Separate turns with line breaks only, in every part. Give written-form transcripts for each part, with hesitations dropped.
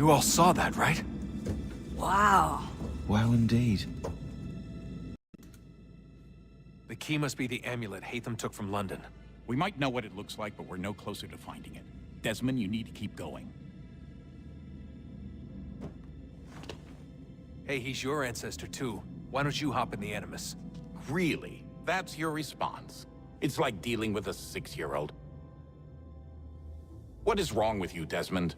You all saw that, right?
Wow.
Wow, indeed.
The key must be the amulet Hatham took from London.
We might know what it looks like, but we're no closer to finding it. Desmond, you need to keep going.
Hey, he's your ancestor too. Why don't you hop in the Animus?
Really? That's your response? It's like dealing with a 6-year-old. What is wrong with you, Desmond?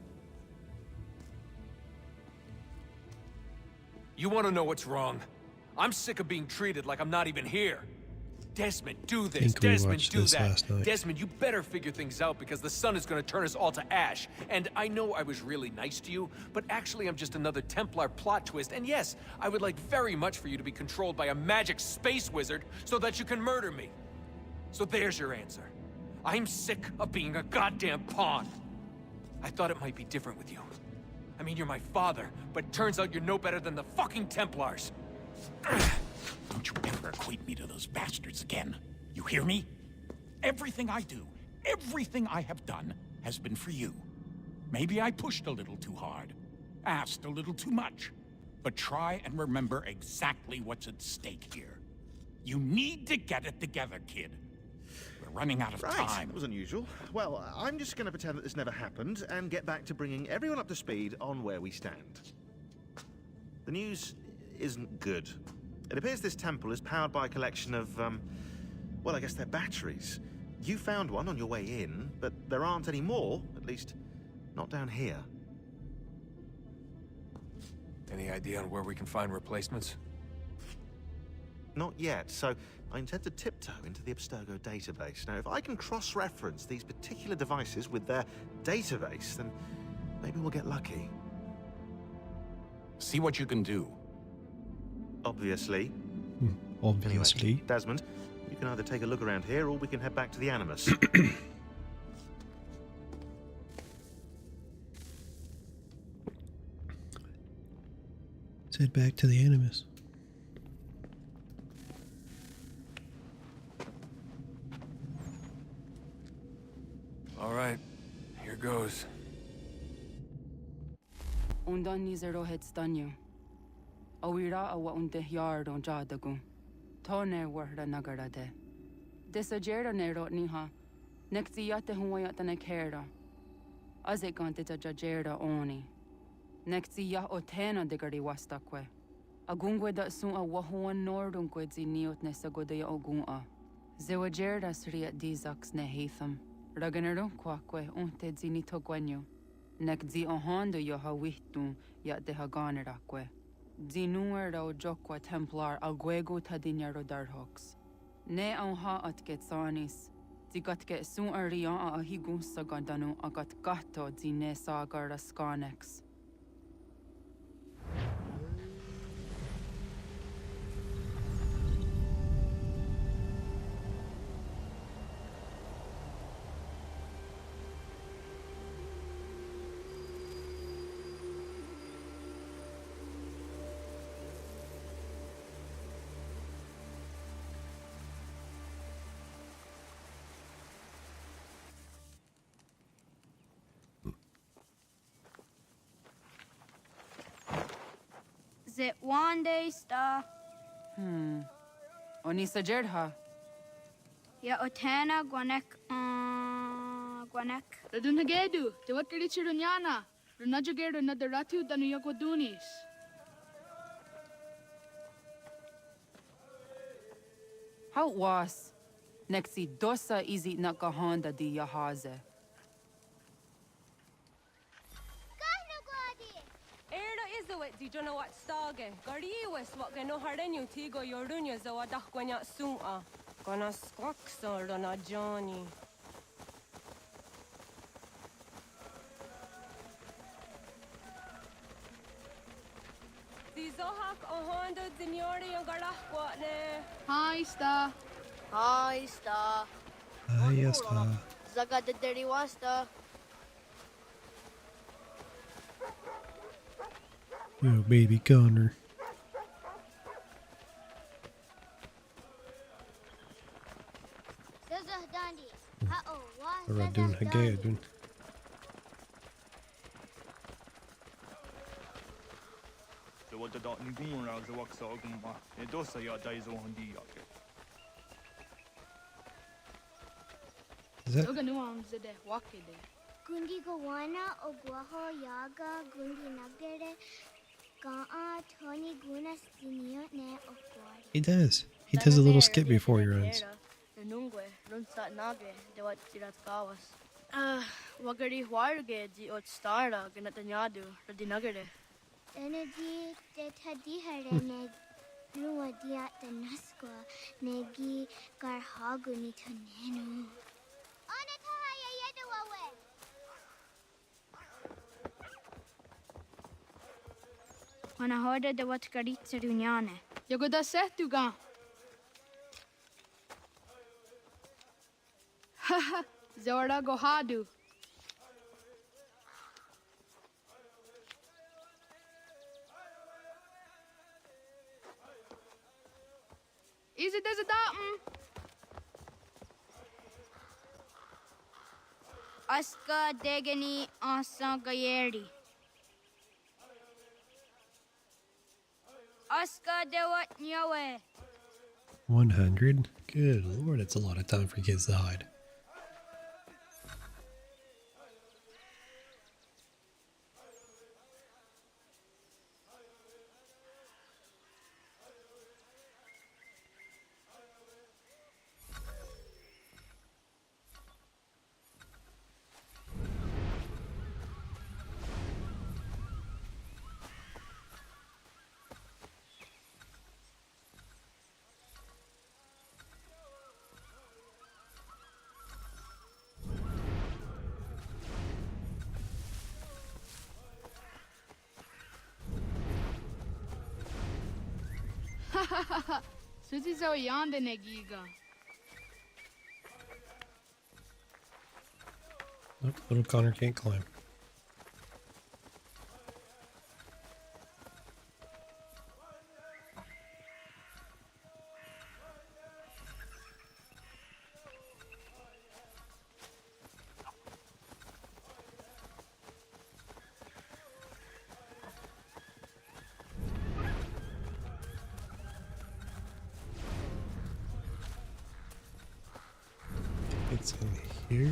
You want to know what's wrong? I'm sick of being treated like I'm not even here. Desmond, do this.
Think we
Desmond,
watched
do
this
that.
last night.
Desmond, you better figure things out because the sun is going to turn us all to ash. And I know I was really nice to you, but actually I'm just another Templar plot twist. And yes, I would like very much for you to be controlled by a magic space wizard so that you can murder me. So there's your answer. I'm sick of being a goddamn pawn. I thought it might be different with you. I mean, you're my father, but turns out you're no better than the fucking Templars.
Don't you ever equate me to those bastards again. You hear me? Everything I do, everything I have done, has been for you. Maybe I pushed a little too hard, asked a little too much. But try and remember exactly what's at stake here. You need to get it together, kid. We're running out of time.
That was unusual. Well, I'm just going to pretend that this never happened and get back to bringing everyone up to speed on where we stand. The news isn't good. It appears this temple is powered by a collection of, well, I guess they're batteries. You found one on your way in, but there aren't any more, at least not down here.
Any idea on where we can find replacements?
Not yet, so I intend to tiptoe into the Abstergo database. Now, if I can cross-reference these particular devices with their database, then maybe we'll get lucky.
See what you can do.
Obviously.
Obviously.
Anyway, Desmond, you can either take a look around here, or we can head back to the Animus.
Let's head back to the Animus.
All right, here goes.
Undan nizero het stanyo. Awira awa unte yard on jadagu. Tone warda nagarade. Desajera nero niha. Nekti yate huwayata nekera. Azekante jajera oni. Nekti ya otena degari wastakwe. Agungwe da sun a wahuan nordungwe zi niot nesagode ya ogun'a. Zewajera sriat dizax ne Hatham. Raganero kwakwe unte zi nitogwanyo. Nek zi ohando yo hawitu ya de haganerakwe. Zinuer o jokwa Templar agwego tadinyaro darhox. Ne ha at getsanis. Zigat get sun arian a higun sagandanu agat gato zine sagar askanex.
Zit one day star.
Oni sajerha.
Ya otena gwanek gwanek.
Radunhagedu, te wakarichi runyana. Runajageru nadaratu danu yakwadunis.
How was? Nexi dosa izi nakahanda di yahaze.
Di jono wat stage. Gariwes wat geno hardenyu tigo yorunya zawa dakwanya suma. Gona skokso rona Johnny. Di zohak ohando dinyori yung garahkwa ne.
Hi, Sta.
Hi, Sta.
Ahí está.
Zaga de deriwasta.
Oh, baby Connor. Radun Hagedun.
what the Ngun as a wax ogma, a dosa ya dies on the
Is that
Yoga nuam zede wakide.
Gundi Gawana Oguaho Yaga Gundi Nagere Gaa Tony Gunas Dinio Ne Ogwari.
he does? He does a little skip before he runs.
Nungwe, Runsat Nage, de what Tirat Gawas. Wagari Warge, the Ot Stara, Ganatanyadu, Radinagade.
Energy de Tadiharene Lua Diat the Nasqua Negi Garhaguni Tonenu.
Wana horde de wat karitse dunyane.
Yoga da sehtuga. Haha, Zora Gohadu. Easy does it
Aska degani asa gayeri. Aska de wat nyawe.
100? Good lord, it's a lot of time for kids to hide.
Suzy zo yande negiga.
Nope, little Connor can't climb. It's in here.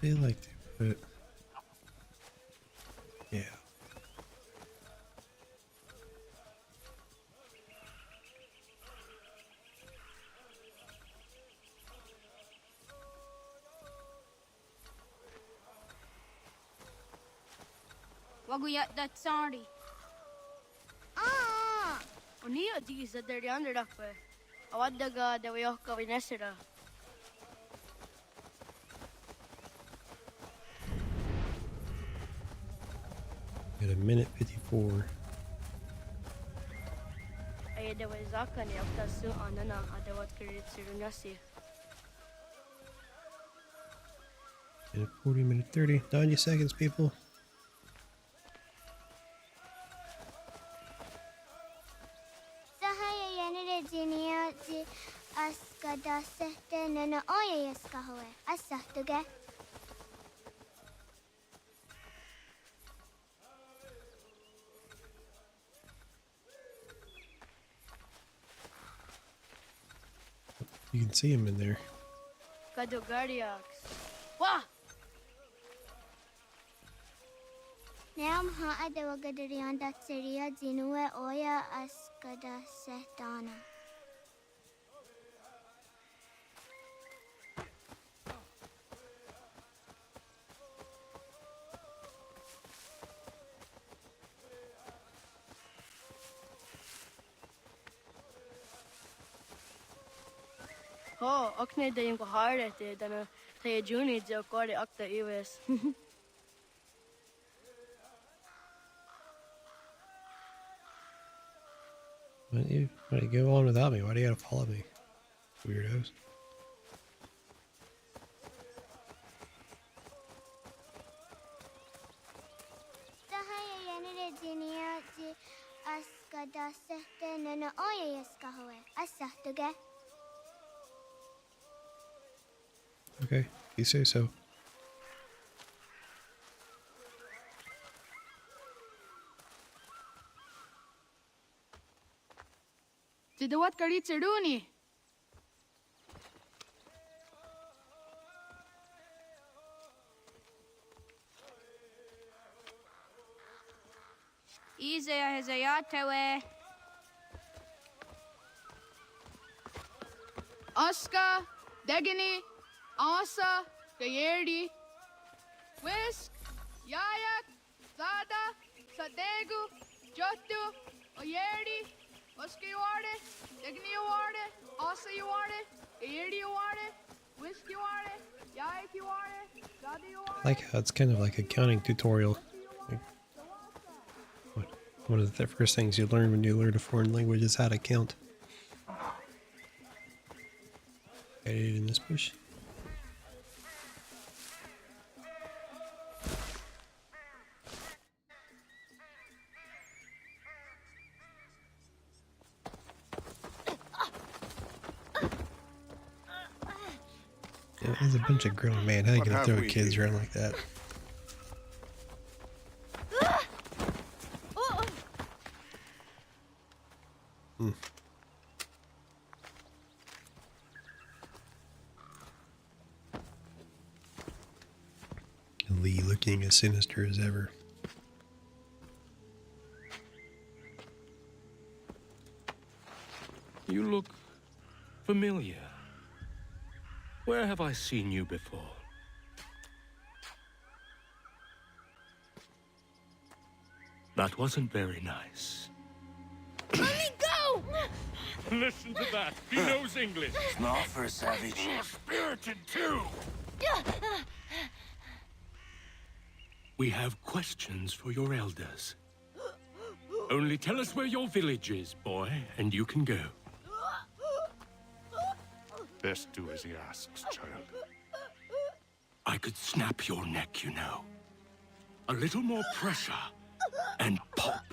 I feel like they put, yeah.
Waguyat that sorry.
Unia di sa dari under dakwe. Awad daga dawayo ka winesira.
Got a minute 54.
Ay daway zaka ni after su anana adawat kirit sirunyasi.
Minute 40, minute 30. 90 seconds, people.
Sahaya yanere jinia ji askada sehte nana oya yaska howe. Asahtuge.
You can see him in there.
Kadogariax. Wah!
Nam ha adawagadarian dat seria jinue oya askada sehtana.
Ho, akne da yung kohare te dana tayo juni jo kore akta iwes.
Why don't you go on without me? Why do you gotta follow me? Weirdos. Okay, you say so.
Tidawat kadi chiduni.
Izaya Hizayatawe.
Aska, Degini, Asa, Gayerdi, Whisk, Yayak, Zada, Sadegu, Jotu, Oyerdi, Muski you are it, Degini you are it, Asa you are it, Gayerdi you are it, Whisk you are it, Yayak you are it, Zada you are it.
I like how it's kind of like a counting tutorial. Like, one of the first things you learn when you learn a foreign language is how to count. Hiding in this bush. Yeah, there's a bunch of grown men. How are you gonna throw kids around like that? Lee looking as sinister as ever.
You look familiar. Where have I seen you before? That wasn't very nice.
Let me go!
Listen to that. He knows English.
It's not for a savage.
You're spirited too. We have questions for your elders. Only tell us where your village is, boy, and you can go.
Best do as he asks, child.
I could snap your neck, you know. A little more pressure, and pop.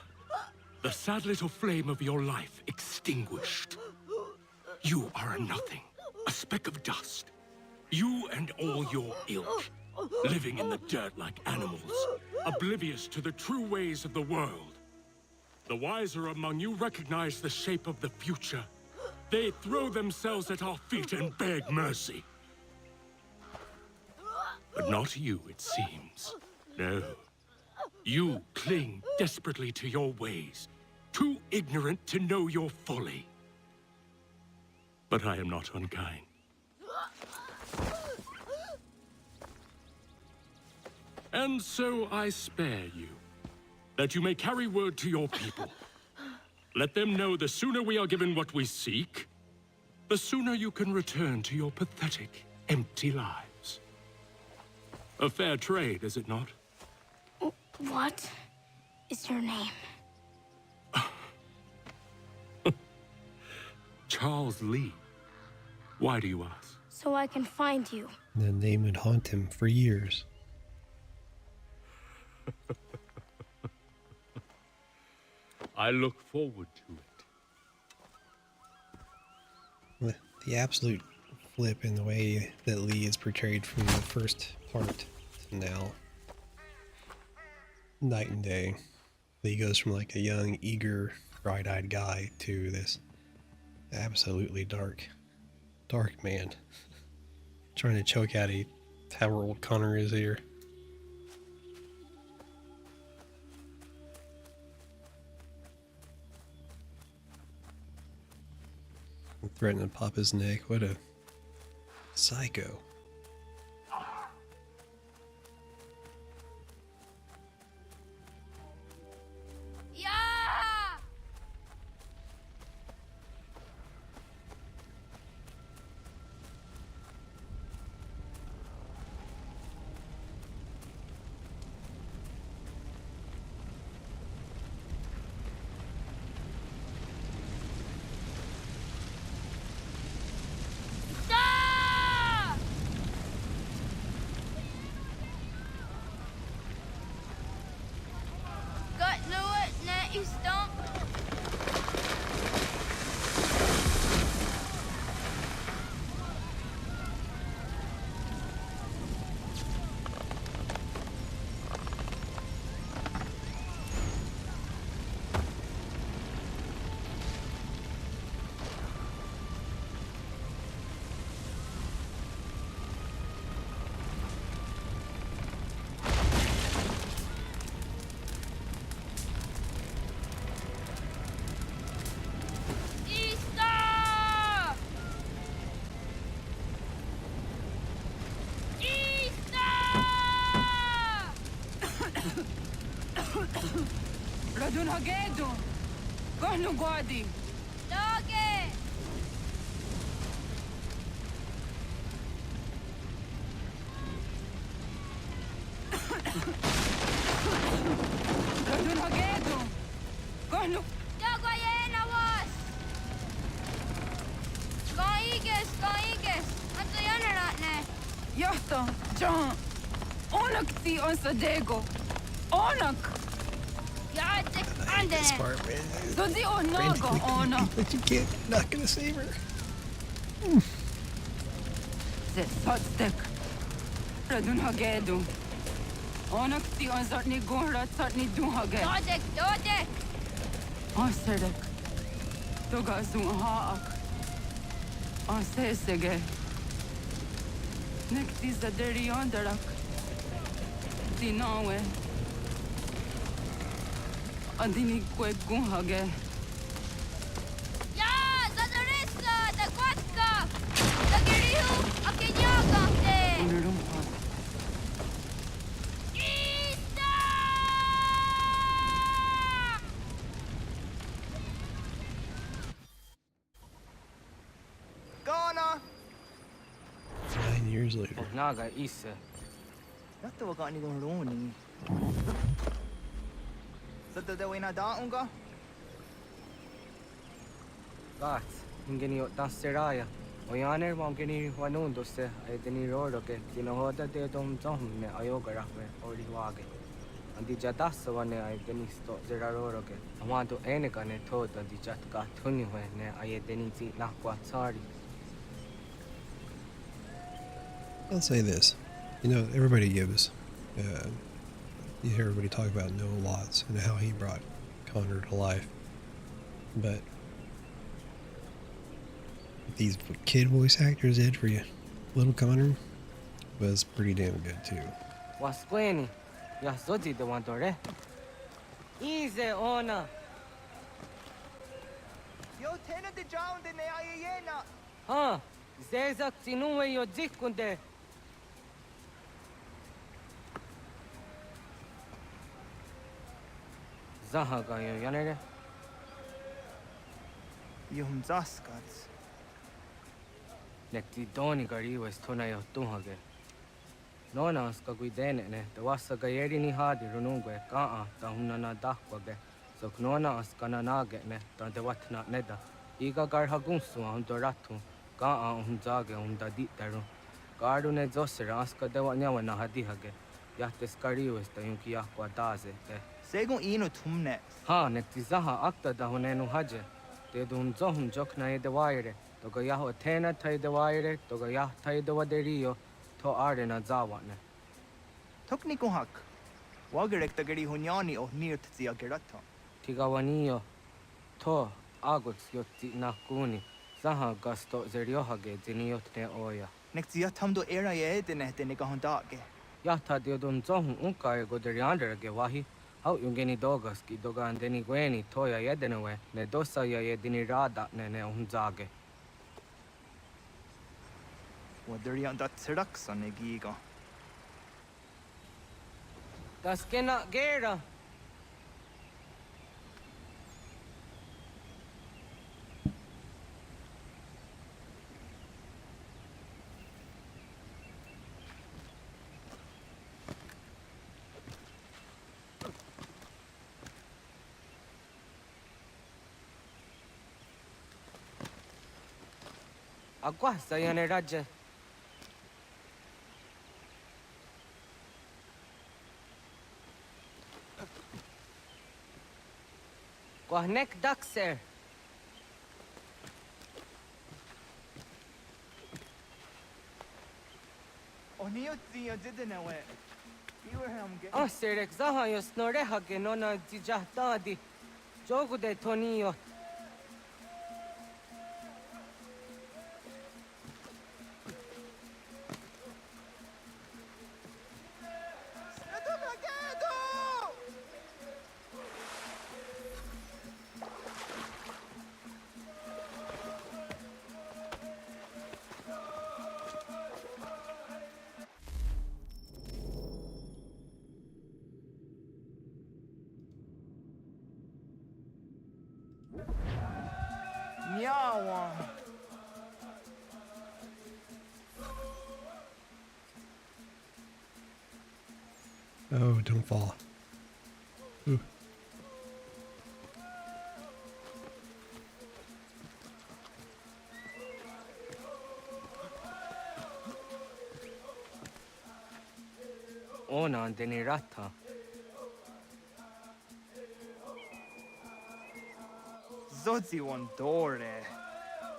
The sad little flame of your life extinguished. You are a nothing, a speck of dust. You and all your ilk, living in the dirt like animals, oblivious to the true ways of the world. The wiser among you recognize the shape of the future. They throw themselves at our feet and beg mercy. But not you, it seems. No. You cling desperately to your ways, too ignorant to know your folly. But I am not unkind. And so I spare you, that you may carry word to your people. Let them know the sooner we are given what we seek, the sooner you can return to your pathetic, empty lives. A fair trade, is it not?
What is your name?
Charles Lee. Why do you ask?
So I can find you.
The name would haunt him for years.
I look forward to it.
The absolute flip in the way that Lee is portrayed from the first part to now. Night and day. Lee goes from like a young, eager, bright-eyed guy to this absolutely dark man. Trying to choke out however old Connor is here. Threatening to pop his neck. What a psycho.
Radun hagedu. Kohnu guadi.
Doge!
Radun hagedu. Kohnu.
Dogo jena was! Skaiges! Anto jäneratne!
Johto, John. Onak ti on sadego. Onak.
Jaateks
This
andene!
part, man.
Dodi on nago ona.
But you can't. Not gonna save her.
Se sotstek. Radun hagedu. Onak ti on zartni gunra zartni dun hage.
Dodek!
Aserek. Toga zun haak. Asesege. Nekti zaderi ondarak. Dinawe. Adini kwe gun hage.
Ja, zadarissa! Da kotka! Da girihu! Akinjaka!
Unurumha.
Ghana!
9 years later.
Naga isa.
Yatta wa gani gon roni. Sada da wena da unga?
Gat, ingeni dan seraya. Oyaner mam geni wanun dosse ay deni rodoke tinohoda de dom zomme ayoga rahwe ori wage. Andi jadas wane ay deni sto zeraroroke. Amado eneka ne thoda di jatka thuni hwe ne ay deni ti nakwa tsari.
I'll say this. You know, everybody gives. You hear everybody talk about Noah Watts and how he brought Connor to life. But these kid voice actors did for you, little Connor was pretty damn good too.
Wasqueni, ya soji de wantore. Easy ona.
Yo tena de jaun de ne ayena.
Ha, zezak tinuwe yo jikunde. Zaha ga yo yanere.
Yum zaskats.
Nekti doni gari was tona yo tuhage. Nona ska guidene ne, the wasa gayeri ni hadi runungwe kaa ta hunana dakwage. So knona askana nage ne, ta de watna neda. Iga gar hagunsu on doratu, kaa on zage on da ditaru. Gardu ne zosera aska de wanyawa na hadihage. Yahtes kari was ta yunki yakwa daze te.
Segun ino tumne.
Ha, nekti zaha akta da hunenu haje. Te dun zohum jokna e de waire. Toga yaho tena tai de waire, toga yah tai de waderio. To arde na zawane.
Tokni ko hak. Wagerek ta gari hunyani o nirt zia geratta.
Tigawanio. To agots yotti na kuni. Zaha gasto zeriohage ziniotne oya.
Nek zia tamdo era ye de ne ka hondage.
Yahta diodun zohum unka e goderianderage wahi. Hau yungeni dogas ki dogan deni gweni toya yedenewe. Ne dosa ya yedini rada ne unzage.
Waderian dat seraksa ne giga.
Das kena gera. Agua sayane raja. Quahnek dakser.
Oniot zia didenewe. Iwerham ge.
Serek zaha yo snoreha ge nona dijahtadi. Jogu de tonio.
Nyawa.
Oh, don't fall. Ooh.
Ona deni rata.
Zodzi one dore.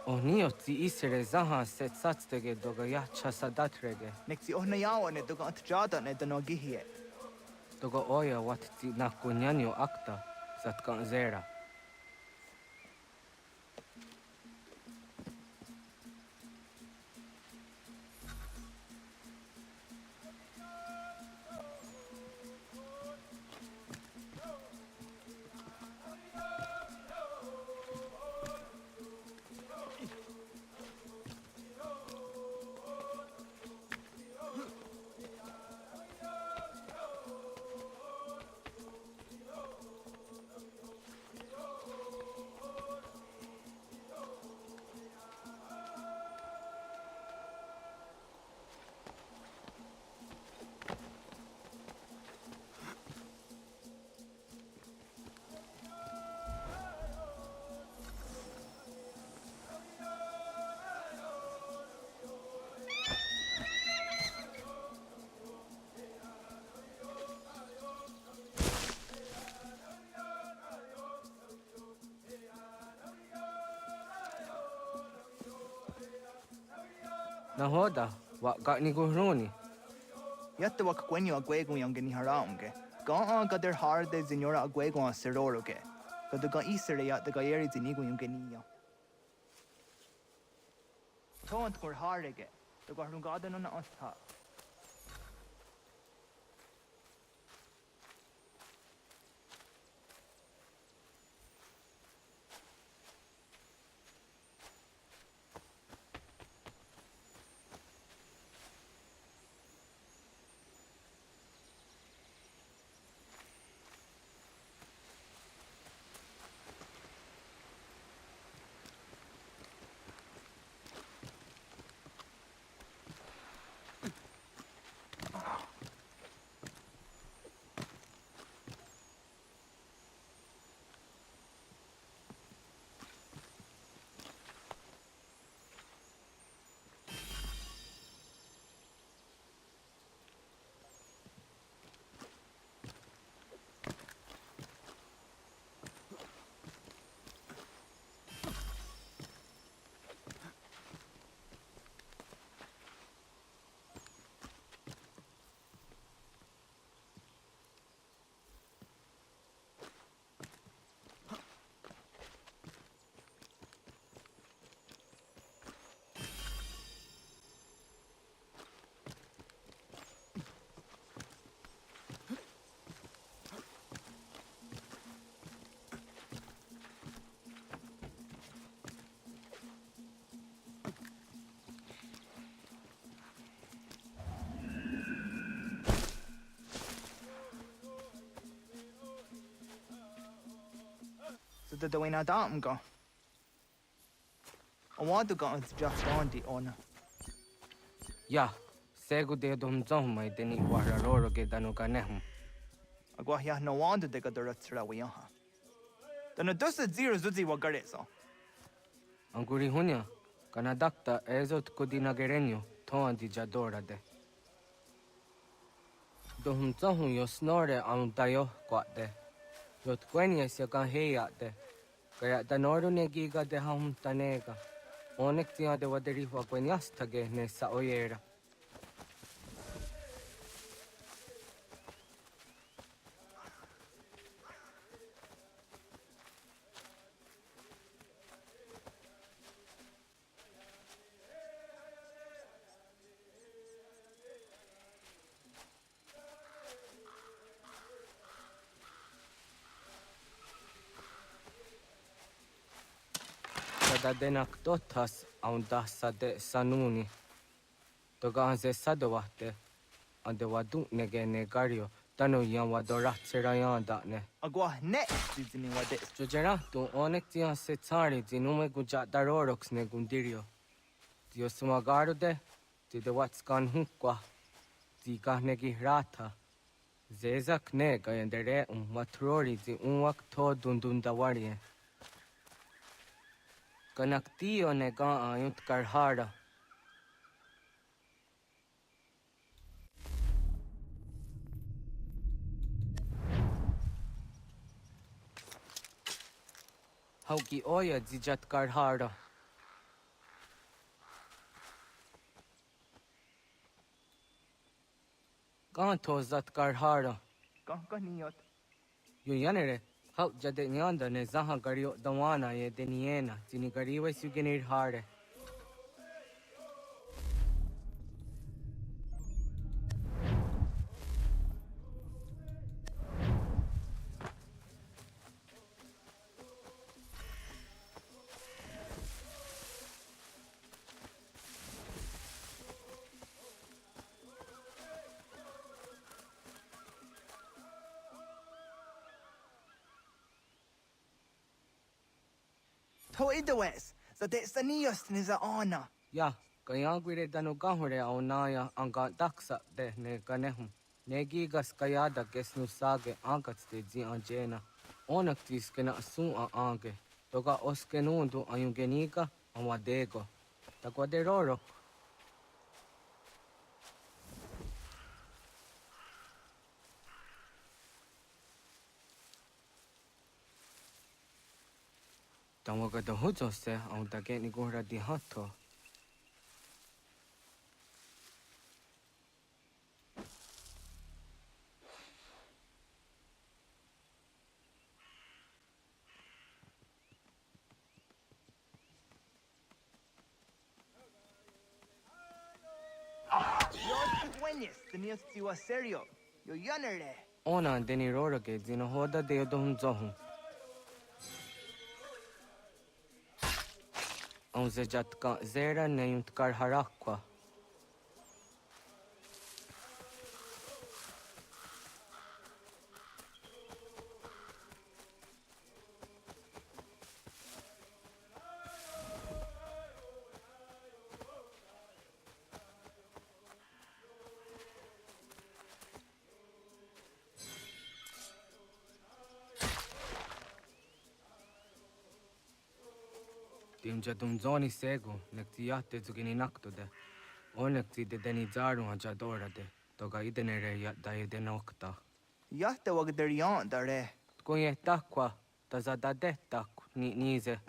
Oni oti isere zaha set satstege doga ya chasadatrege.
Nexi ohna yawa ne doga atjada ne dano gihie.
Doga oya wat ti nakunyanyo akta satkan zera. Nahoda, wa gatni guruni.
Yatta wak kwenyo agwego yang ni haraunge. Ga gader harde zinora agwego a seroroge. Gaduga isere ya daga yeri zinigo yung geniya. Tont kur harege. Daga harungada no na ostha. So the wina dam go. I want to go and just on the owner.
Ya, segu de dom zomai deni wara roro ge danu ganehum.
Agwa ya no wanda de gadara tsra wiyaha. Dana dosa zero zuzi wagareso.
Anguri hunya, kana dakta ezot kodina gerenyo, toan di jadora de. Dohum zohum yo snore am dayo kwate. Yot kwenye se kan heya de. Kaya danoru ne giga de hum tanega. Onek tia de waderi wa kwenyas tage ne sa oyera. Da denak dotas aun dasa de sanuni. Toga anze sadawate. Ande wadu nege negario Tanu yan wadorat serayan da ne.
Agua ne zini wade.
Jojera tu onek tiyan se tsari zinume guja darorox ne gundirio. Dio sumagaru de wats kan hunkwa. Di negi rata. Zezak ne gayandere matrori zi unwak to dundundawarie. Kanak tio ne ga ayunt karhara. Hauki oya zijat karhara. Gan to zat karhara.
Niyot.
Yu yanere, hau jade nyanda ne zaha gario dawana ye deniena, zini gariwe sugenir hare.
To idawes. Za de sanios ni za ana.
Ya, kaya gwire dano gahure au naya anga daksa de ne ganehum. Negigas kaya da gesnu sage angats de zi anjena. Onak tis kena asun a ange. Toga oskenundu ayungenika amadego. Takwa de roro. Tawaga da hujo se au da geni gura di hato.
Yo buenas, tenías tiwa serio. Yo yanere.
Ona deni roro ge zino hoda de yodohun zohun. Au zejat ka zera ne yunt kar harakwa. Timja dum zoni sego, nekti yatte zugini nakto de. O nekti de deni zaru haja dora de. Toga idenere ya da ide nokta.
Yatte wag der yan dare.
Kunye takwa, taza da de tak ni nize.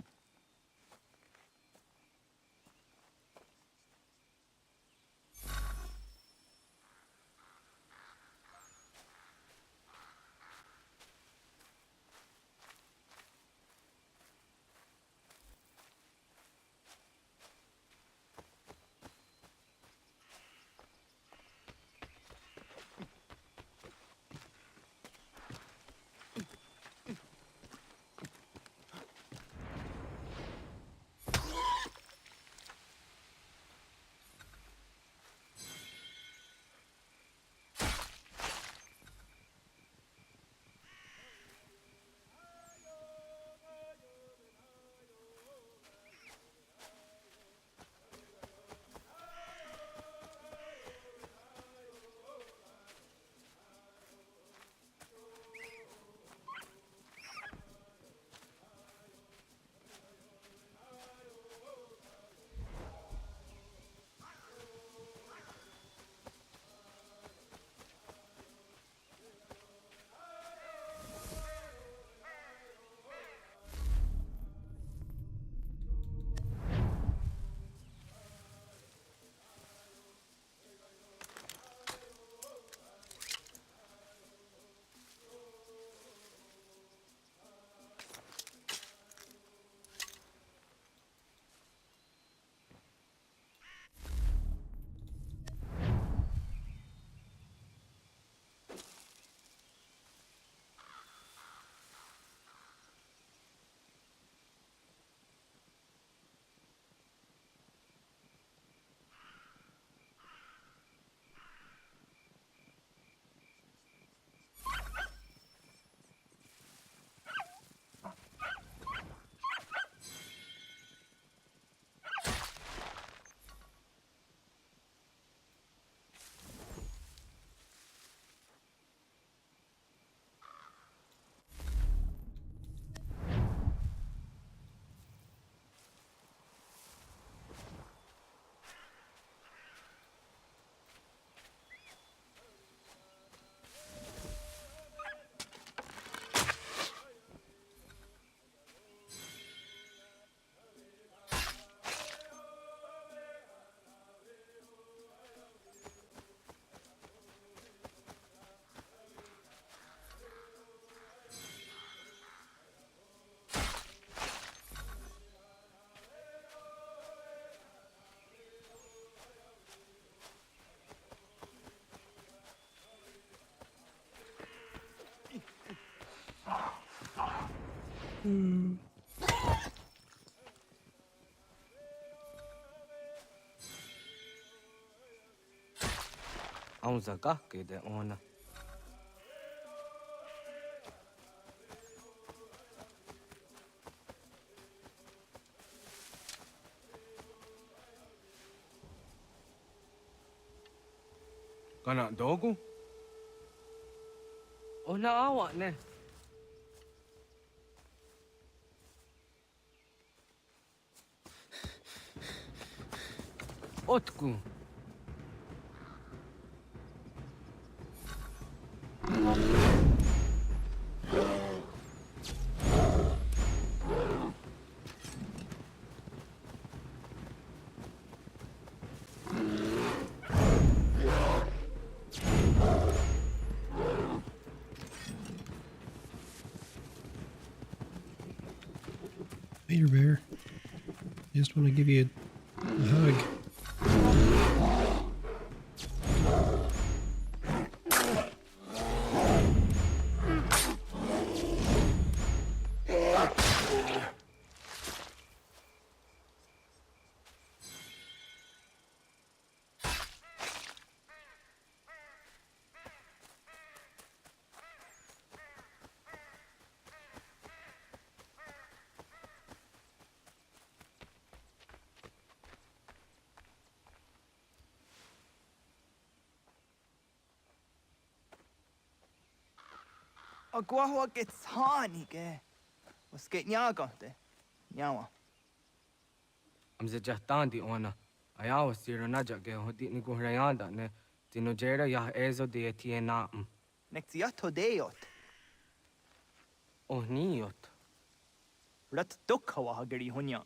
Ông già các cái để on à. Kana dogu? Ona awak ne. Otku.
Hey, Bear. Just want to give you a hug.
Agua gets honey, ge. Was get nyagante. Nyawa.
Am ze jahtan di ona. Ayawa siro na jage hodi ni guhrayanda ne. Tino jera yah ezo de tiena.
Nektiato deot.
Oh niot.
Rat dukhawa hageri hunya.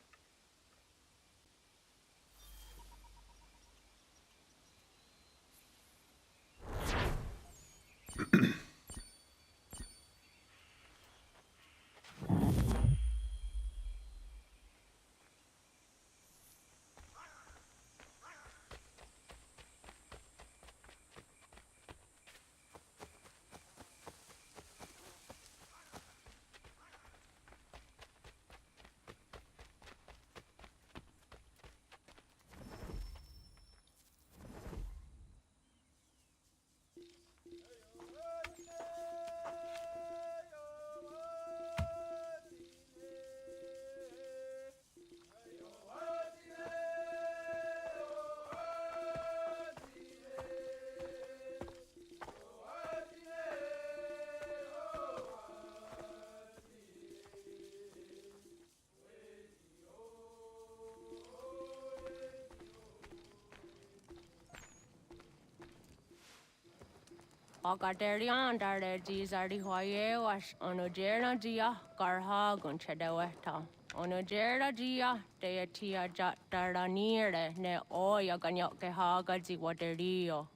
Agaderian dare dizardi hoye was onojera dia garha gunchedeweta. Onojera dia deatia jataranire ne oya ganyoke haga ziwaderio.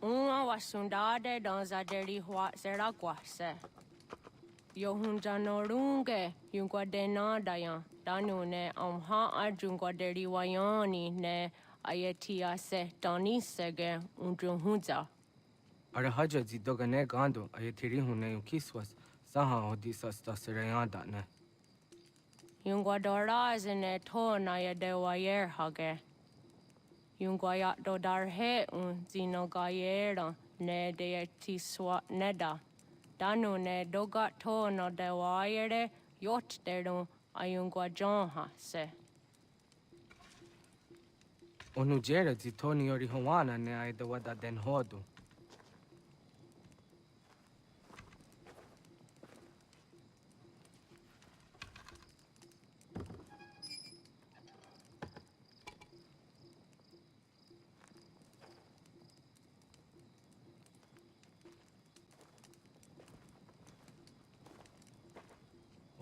Uma wasundade donzaderi hua seraguase. Yohunjanorunge yungwadena dayan. Danune amha arjungwaderi wayani ne Ayatia se Doni Sege Undruhunza.
Are haja zidogane gando ayatiri hune ukiswas. Saha odisas tasirayanda ne.
Yungwadora is in a ton I de wayer hage. Yungwayat dodar he zinogayera ne de tiswa neda. Danu ne dogat ton o de wayere yot deron ayungwajonha se.
Onujera zitoni yori hawana ne ay dawada den hodu.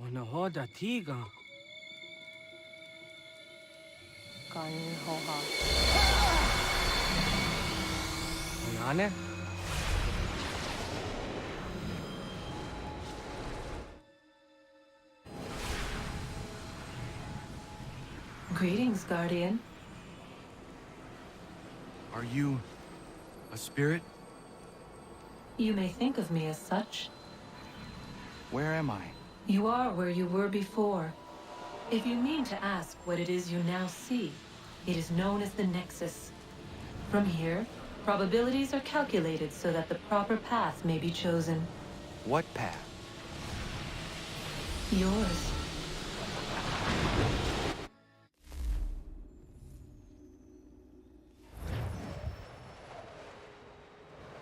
Ona hoda tiga.
Kan hoha.
Onane?
Greetings, Guardian.
Are you a spirit?
You may think of me as such.
Where am I?
You are where you were before. If you mean to ask what it is you now see, it is known as the Nexus. From here, probabilities are calculated so that the proper path may be chosen.
What path?
Yours.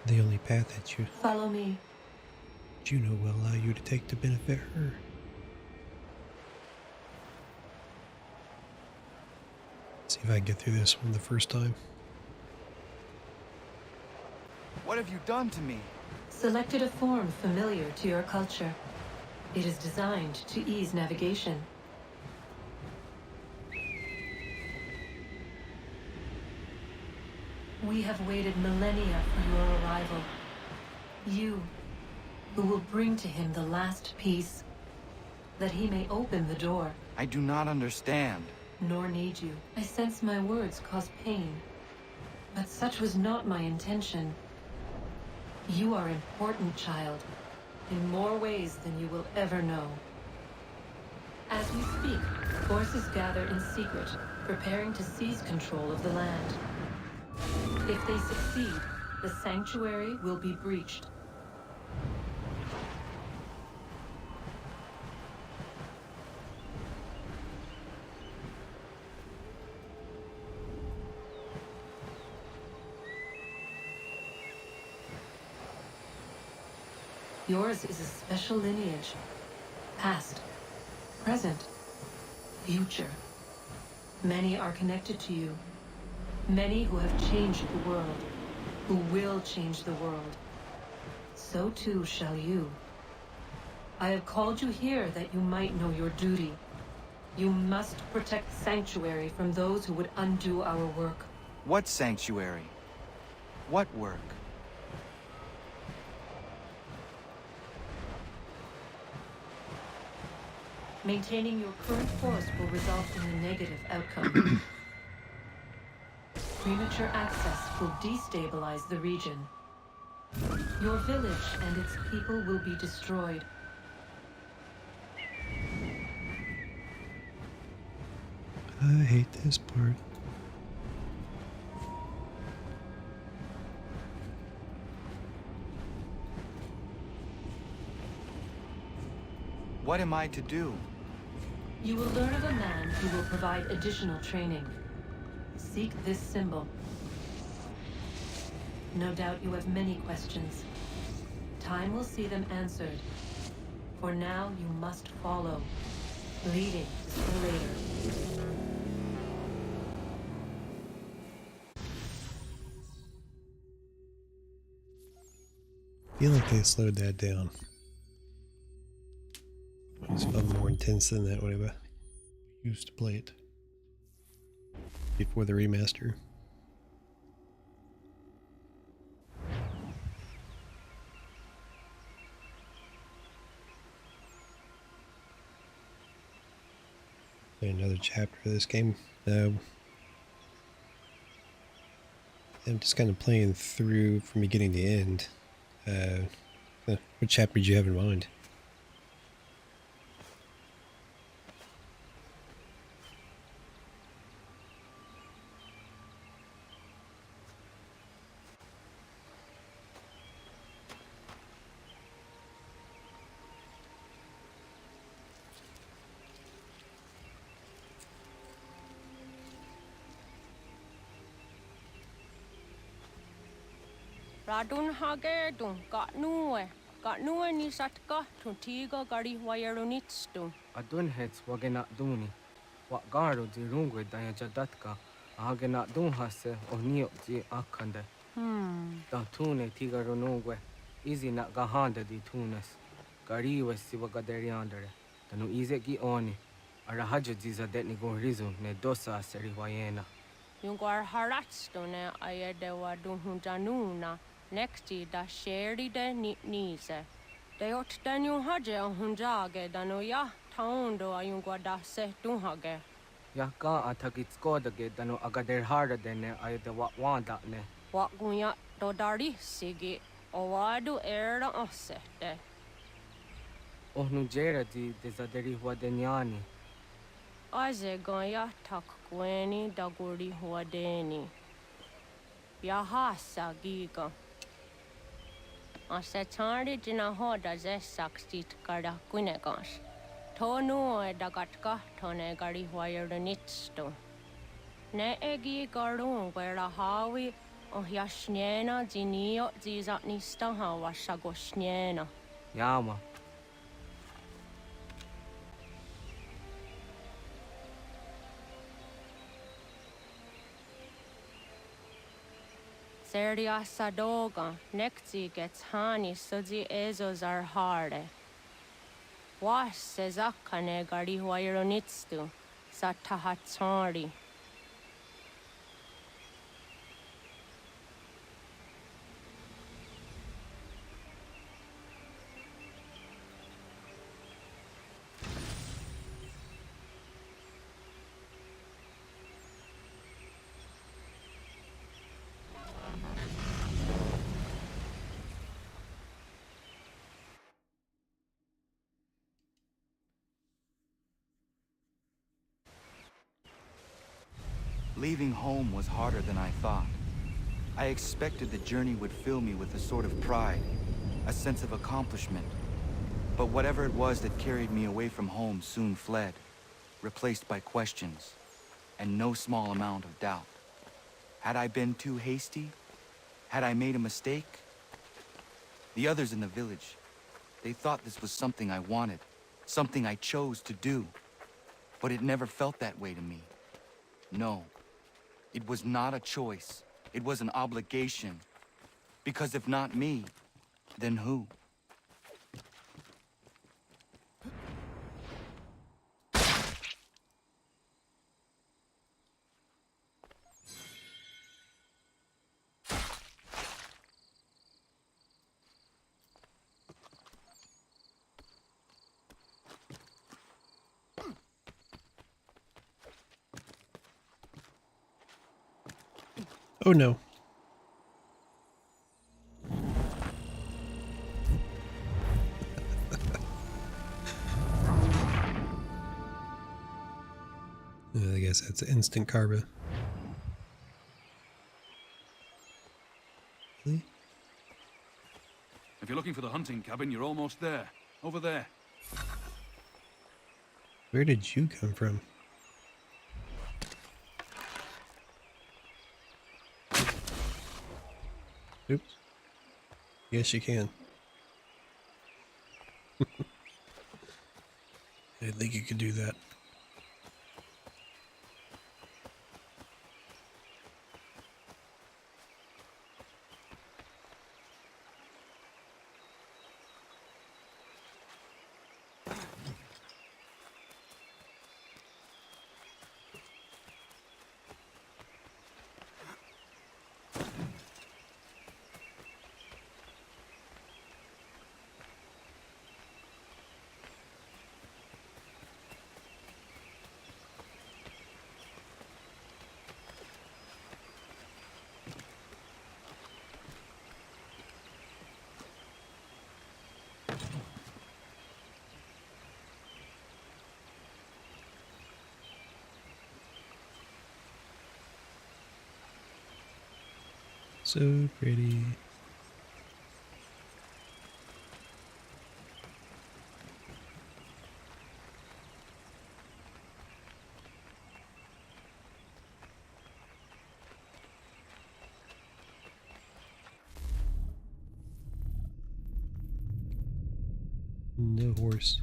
The only path that
Follow me.
Juno will allow you to take to benefit her. See if I can get through this one the first time.
What have you done to me?
Selected a form familiar to your culture. It is designed to ease navigation. We have waited millennia for your arrival. You, who will bring to him the last piece, that he may open the door.
I do not understand.
Nor need you. I sense my words cause pain. But such was not my intention. You are important, child, in more ways than you will ever know. As we speak, forces gather in secret, preparing to seize control of the land. If they succeed, the sanctuary will be breached. Yours is a special lineage. Past, present, future. Many are connected to you. Many who have changed the world, who will change the world. So too shall you. I have called you here that you might know your duty. You must protect Sanctuary from those who would undo our work.
What sanctuary? What work?
Maintaining your current force will result in a negative outcome. Premature access will destabilize the region. Your village and its people will be destroyed.
I hate this part.
What am I to do?
You will learn of a man who will provide additional training. Seek this symbol. No doubt you have many questions. Time will see them answered. For now, you must follow. Leading is for later.
I feel like they slowed that down. It's felt more intense than that whenever I used to play it before the remaster. Another chapter of this game. I'm just kind of playing through from beginning to end. What chapter did you have in mind?
Radun hage dun got nuwe ni satka tun tiga gari wayarunitstu.
Adun hets wagena duni. What garo di rungwe daya jadatka. Agena dun hase onio di akande. Da tune tiga runungwe. Easy na gahanda di tunes. Gari wesi wagaderiandere. Tanu ize gi oni. Arahaja diza detni gon rizu ne dosa seri wayena.
Yungwar haratstu ne ayedewa dun hunjanuna. Nexti da sheri de nise. De ot danu haje hunjage danu ya taundo ayungwa da se dunhage.
Ya ka atakit skodage danu agader harda dene ayede wa wanda ne.
Wa gunya do dari sigi. Owadu era osete.
Ohnu jera di desaderi huadeniani.
Aze goya takweni daguri huadeni. Yahasa giga. Asetari jina hoda zesaksit kada kunegas. Tonu edagatka tone gari huayernitsto. Ne egi garun wera hawi ohjasniena zinio zizatnista hawasagosniena.
Yama.
Seria sadoga, nekti gets hani sudzi ezos are harde. Was sezakane gari huayronitstu, satahatsari.
Leaving home was harder than I thought. I expected the journey would fill me with a sort of pride, a sense of accomplishment. But whatever it was that carried me away from home soon fled, replaced by questions, and no small amount of doubt. Had I been too hasty? Had I made a mistake? The others in the village, they thought this was something I wanted, something I chose to do. But it never felt that way to me. No. It was not a choice. It was an obligation. Because if not me, then who?
Oh no. I guess that's instant karma. Really?
If you're looking for the hunting cabin, you're almost there. Over there.
Where did you come from? Oops. Yes, you can. I didn't think you could do that. So pretty. No horse.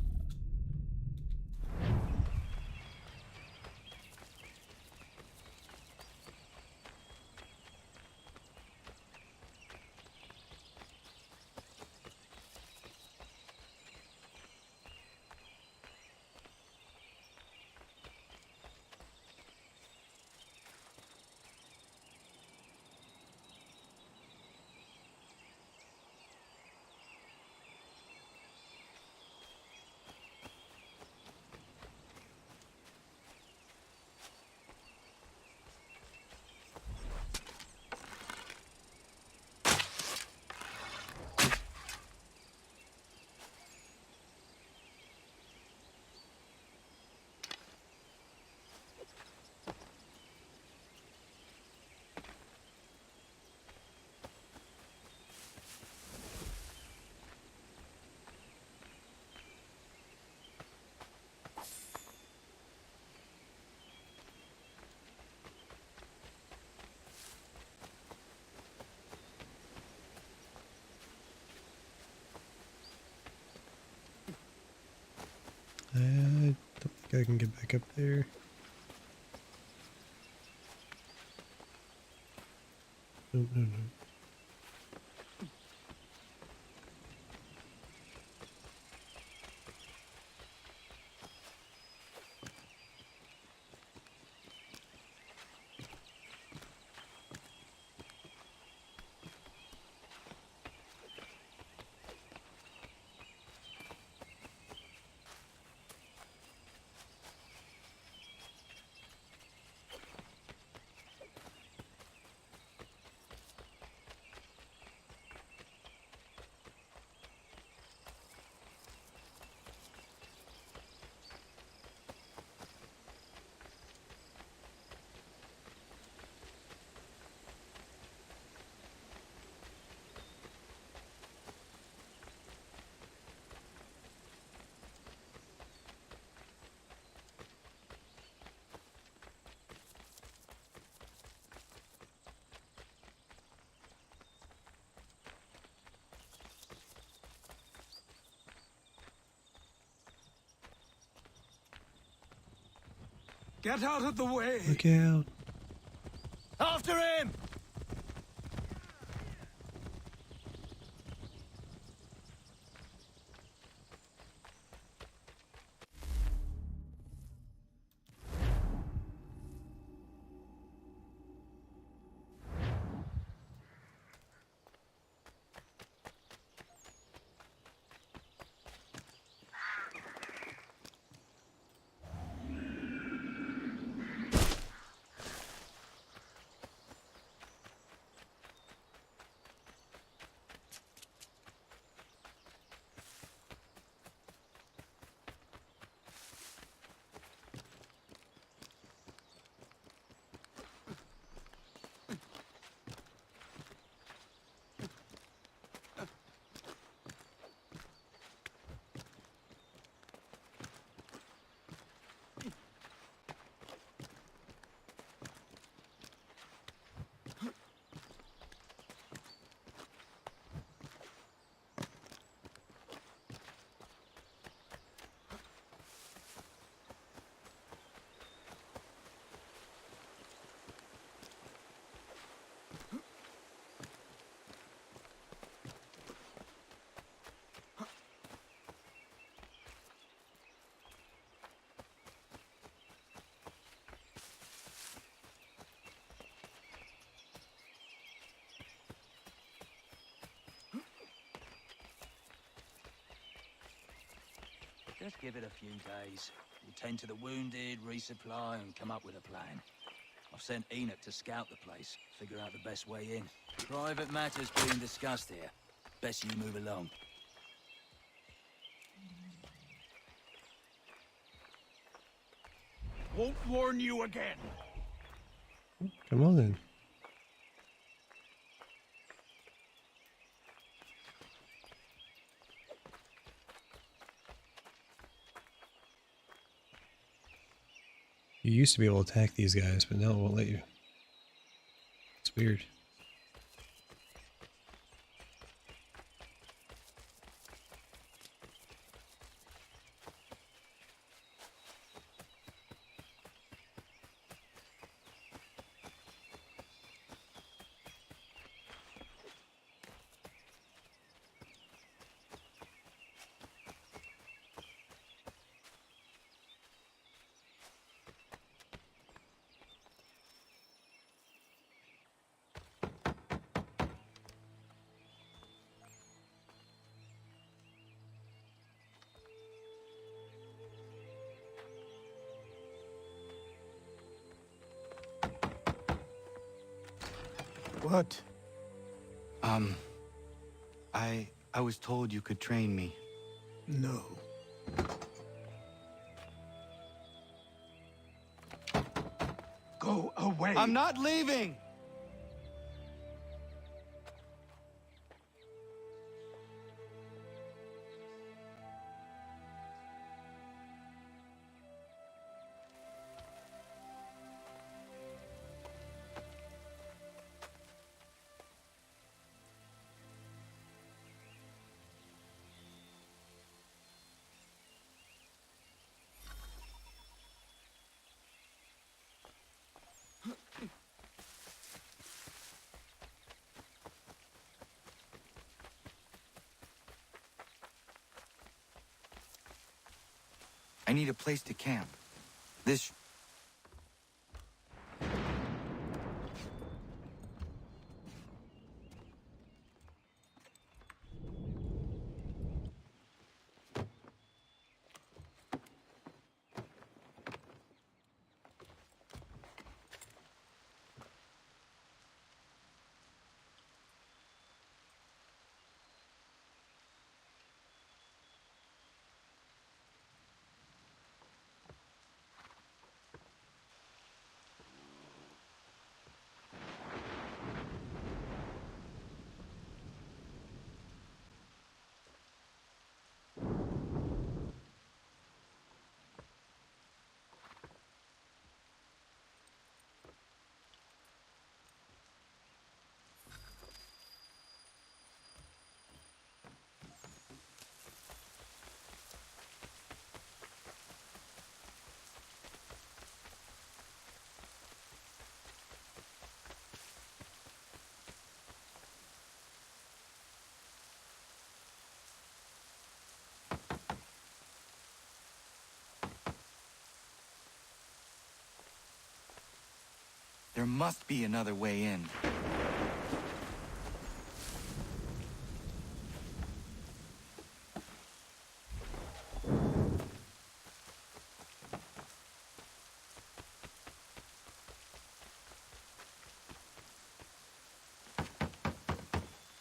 I can get back up there. No, no, no.
Get out of the way!
Look out.
After him!
Just give it a few days. We'll tend to the wounded, resupply, and come up with a plan. I've sent Enoch to scout the place, figure out the best way in. Private matters being discussed here. Best you move along.
Won't warn you again.
Come on then. You used to be able to attack these guys, but now it won't let you. It's weird.
What? I was told you could train me.
No. Go away.
I'm not leaving! I need a place to camp. This... There must be another way in.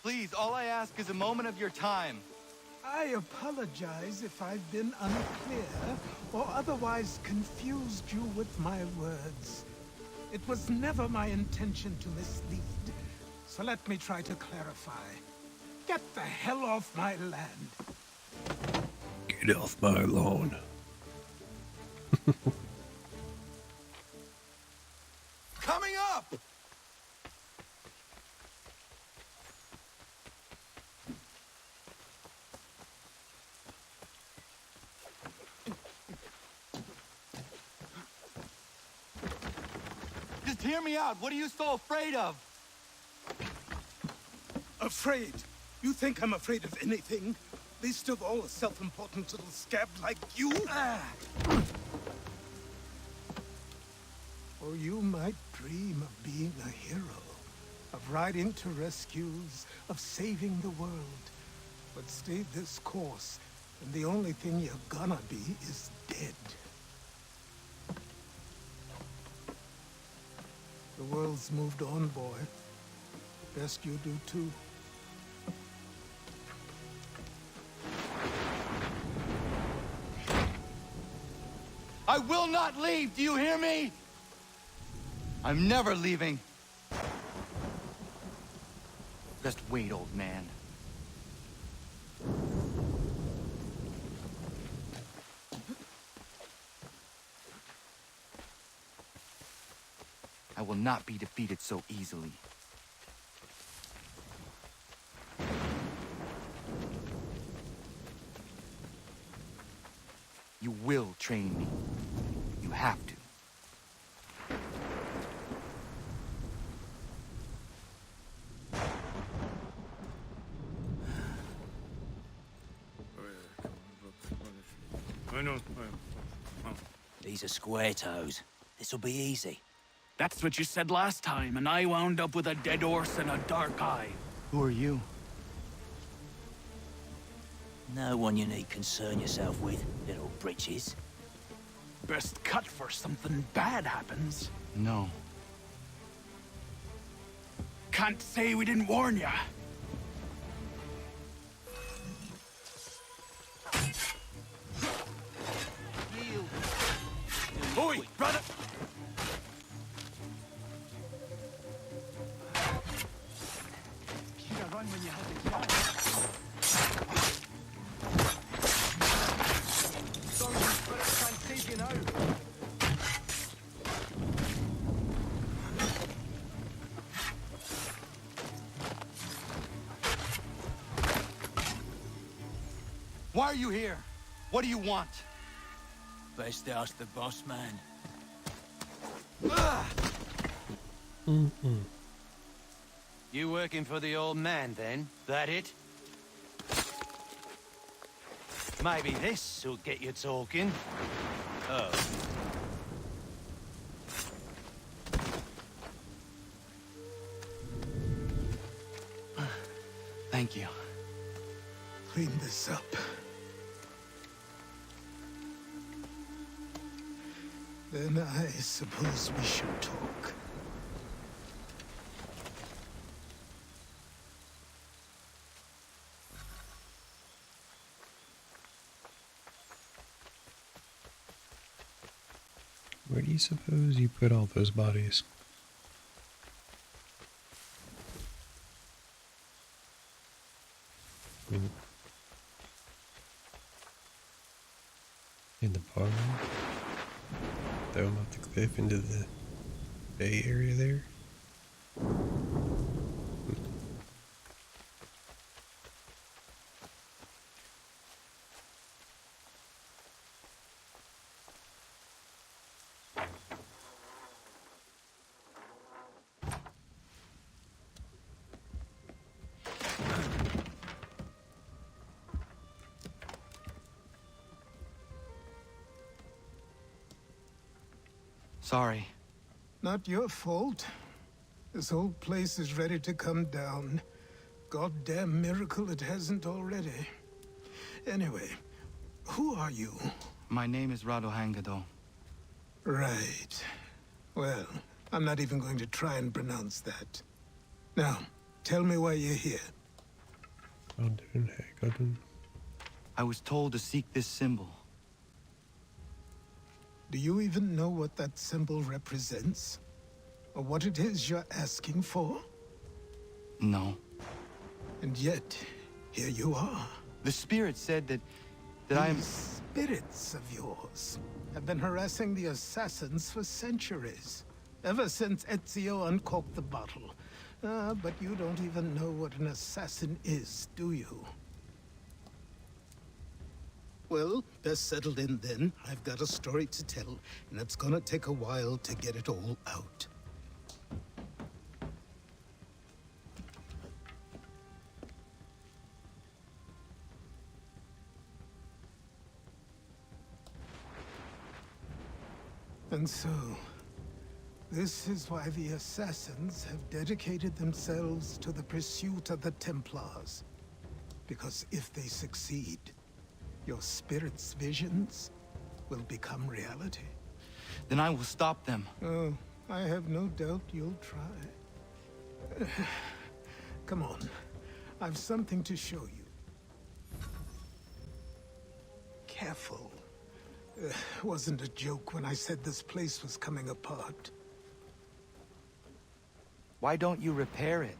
Please, all I ask is a moment of your time.
I apologize if I've been unclear or otherwise confused you with my words. It was never my intention to mislead, so let me try to clarify. Get the hell off my land.
Get off my lawn.
Coming up! Just hear me out. What are you so afraid of?
Afraid? You think I'm afraid of anything? Least of all a self-important little scab like you? Or you might dream of being a hero, of riding to rescues, of saving the world. But stay this course, and the only thing you're gonna be is dead. The world's moved on, boy. Best you do too.
I will not leave, do you hear me? I'm never leaving. Just wait, old man. I will not be defeated so easily. You will train me. You have to.
These are square toes. This'll be easy.
That's what you said last time, and I wound up with a dead horse and a dark eye.
Who are you?
No one you need concern yourself with, little britches.
Best cut for something bad happens.
No.
Can't say we didn't warn ya. Oi, brother!
Run when you have the chance.
Why are you here? What do you want?
Best ask the boss man.
You working for the old man, then? That it?
Maybe this will get you talking. Oh.
Thank you.
Clean this up. Then I suppose we should talk.
Where do you suppose you put all those bodies? I mean, in the pond? Throw them off the cliff into the bay area there?
Sorry.
Not your fault. This whole place is ready to come down. Goddamn miracle it hasn't already. Anyway, who are you?
My name is Radohangado.
Right. Well, I'm not even going to try and pronounce that. Now, tell me why you're here.
I was told to seek this symbol.
Do you even know what that symbol represents? Or what it is you're asking for?
No.
And yet, here you are.
The spirit said that
These
I am...
spirits of yours have been harassing the assassins for centuries. Ever since Ezio uncorked the bottle. But you don't even know what an assassin is, do you? Well, best settled in then. I've got a story to tell, and it's gonna take a while to get it all out. And so, this is why the Assassins have dedicated themselves to the pursuit of the Templars. Because if they succeed, your spirit's visions will become reality.
Then I will stop them.
Oh, I have no doubt you'll try. Come on, I've something to show you. Careful. Wasn't a joke when I said this place was coming apart.
Why don't you repair it?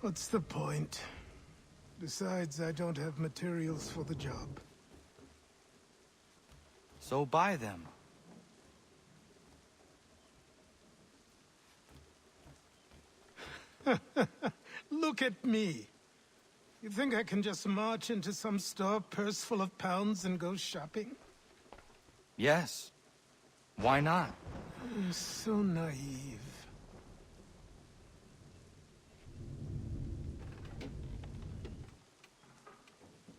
What's the point? Besides, I don't have materials for the job.
So buy them.
Look at me. You think I can just march into some store, purse full of pounds, and go shopping?
Yes. Why not?
I'm so naive.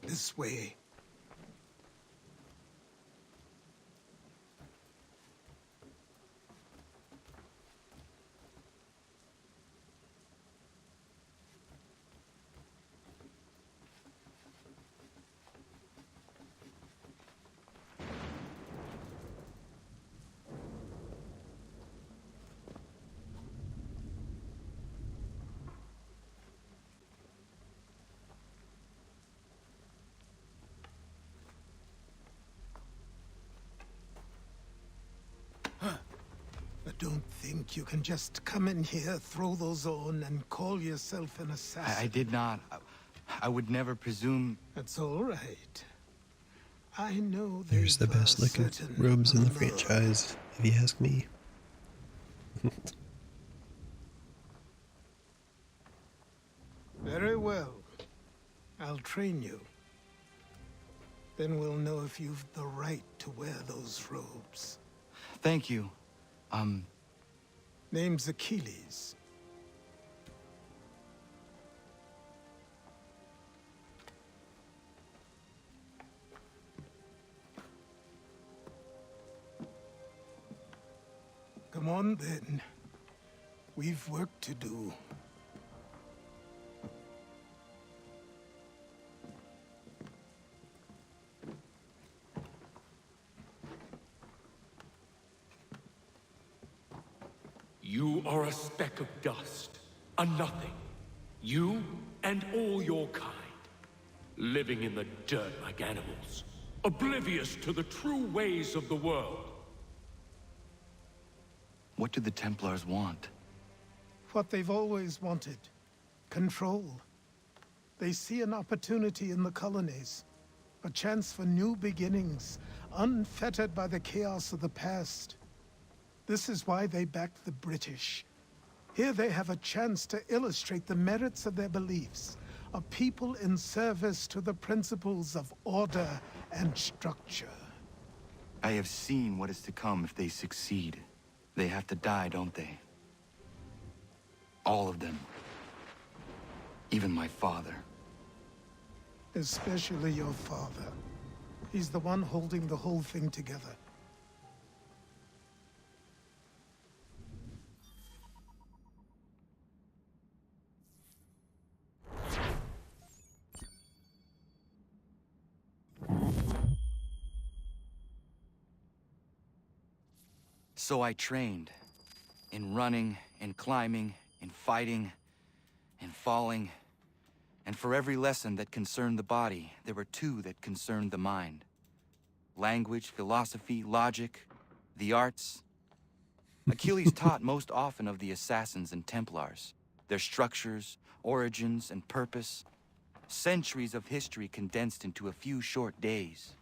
This way. Don't think you can just come in here, throw those on, and call yourself an assassin.
I did not. I would never presume...
That's all right. I know
there's the best looking robes in the franchise, if you ask me.
Very well. I'll train you. Then we'll know if you've the right to wear those robes.
Thank you.
Name's Achilles. on then. We've work to do.
You are a speck of dust, a nothing. You and all your kind, living in the dirt like animals, oblivious to the true ways of the world.
What do the Templars want?
What they've always wanted. Control. They see an opportunity in the colonies. A chance for new beginnings, unfettered by the chaos of the past. This is why they backed the British. Here they have a chance to illustrate the merits of their beliefs. A people in service to the principles of order and structure.
I have seen what is to come if they succeed. They have to die, don't they? All of them. Even my father.
Especially your father. He's the one holding the whole thing together.
So I trained. In running, in climbing, in fighting, in falling. And for every lesson that concerned the body, there were two that concerned the mind. Language, philosophy, logic, the arts. Achilles taught most often of the Assassins and Templars, their structures, origins, and purpose. Centuries of history condensed into a few short days.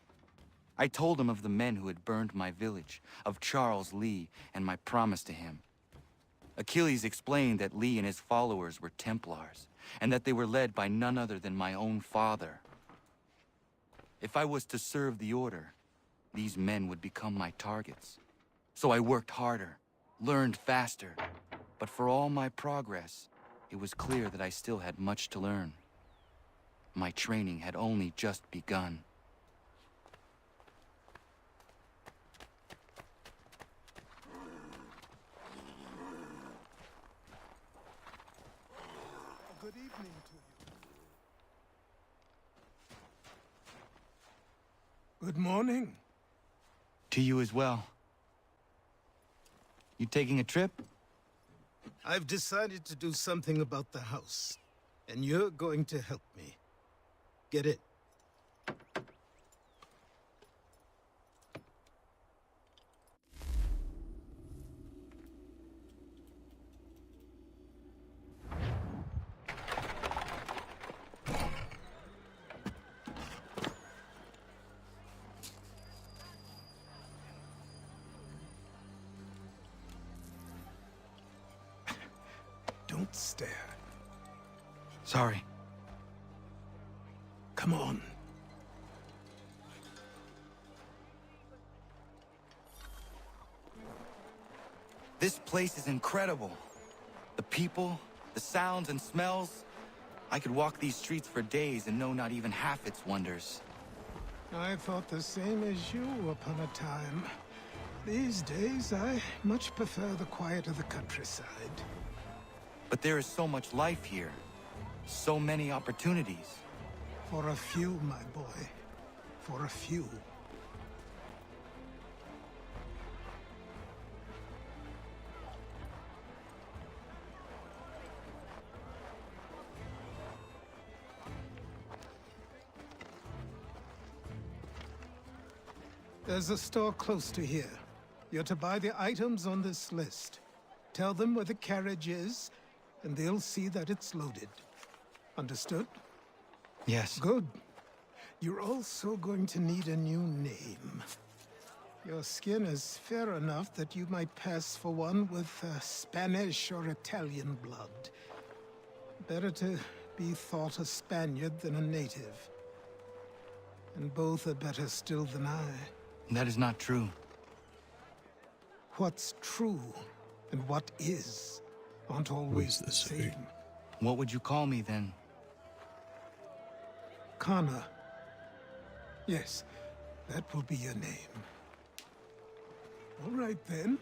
I told him of the men who had burned my village, of Charles Lee and my promise to him. Achilles explained that Lee and his followers were Templars, and that they were led by none other than my own father. If I was to serve the Order, these men would become my targets. So I worked harder, learned faster, but for all my progress, it was clear that I still had much to learn. My training had only just begun.
Good evening to you. Good morning.
To you as well. You taking a trip?
I've decided to do something about the house, and you're going to help me. Get it? Don't stare.
Sorry.
Come on.
This place is incredible. The people, the sounds and smells. I could walk these streets for days and know not even half its wonders.
I thought the same as you upon a time. These days, I much prefer the quiet of the countryside.
But there is so much life here. So many opportunities.
For a few, my boy. For a few. There's a store close to here. You're to buy the items on this list. Tell them where the carriage is, and they'll see that it's loaded. Understood?
Yes.
Good. You're also going to need a new name. Your skin is fair enough that you might pass for one with Spanish or Italian blood. Better to be thought a Spaniard than a native. And both are better still than I.
That is not true.
What's true and what is aren't always the same.
What would you call me then?
Kana. Yes, that will be your name. All right then.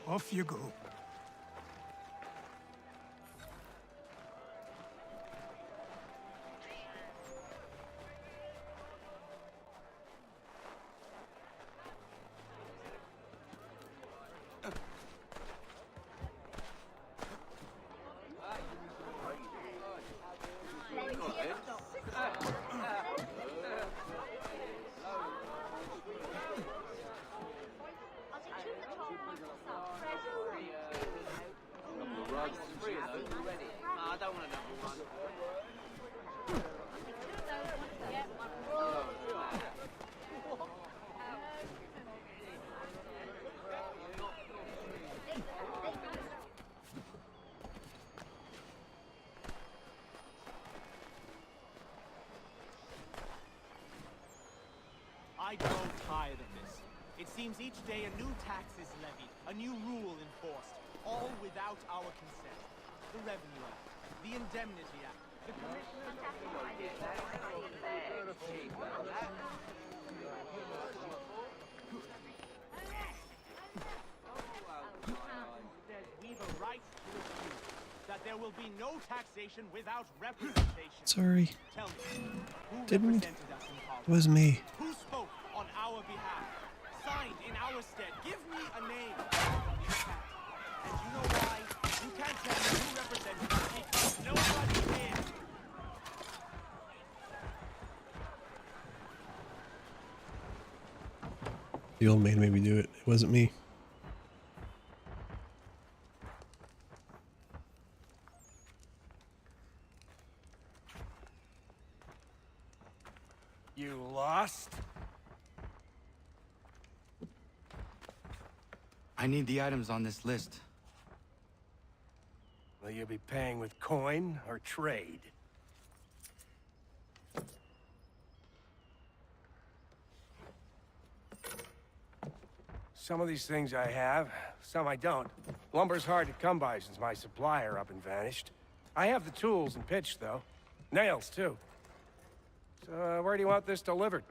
Off you go.
I grow tired of this. It seems each day a new tax is levied, a new rule enforced, all without our consent. The Revenue Act, the Indemnity Act, the We've a right to refuse. That there will be no taxation without representation.
Sorry.
Tell me, who
Didn't.
represented us in Parliament?
It was me.
Who spoke on our behalf? Signed in our stead. Give me a name. And you know why? You can't tell me who represented us because nobody did.
The old man made me do it. It wasn't me.
You lost?
I need the items on this list.
Will you be paying with coin or trade? Some of these things I have, some I don't. Lumber's hard to come by since my supplier up and vanished. I have the tools and pitch, though. Nails, too. So, where do you want this delivered?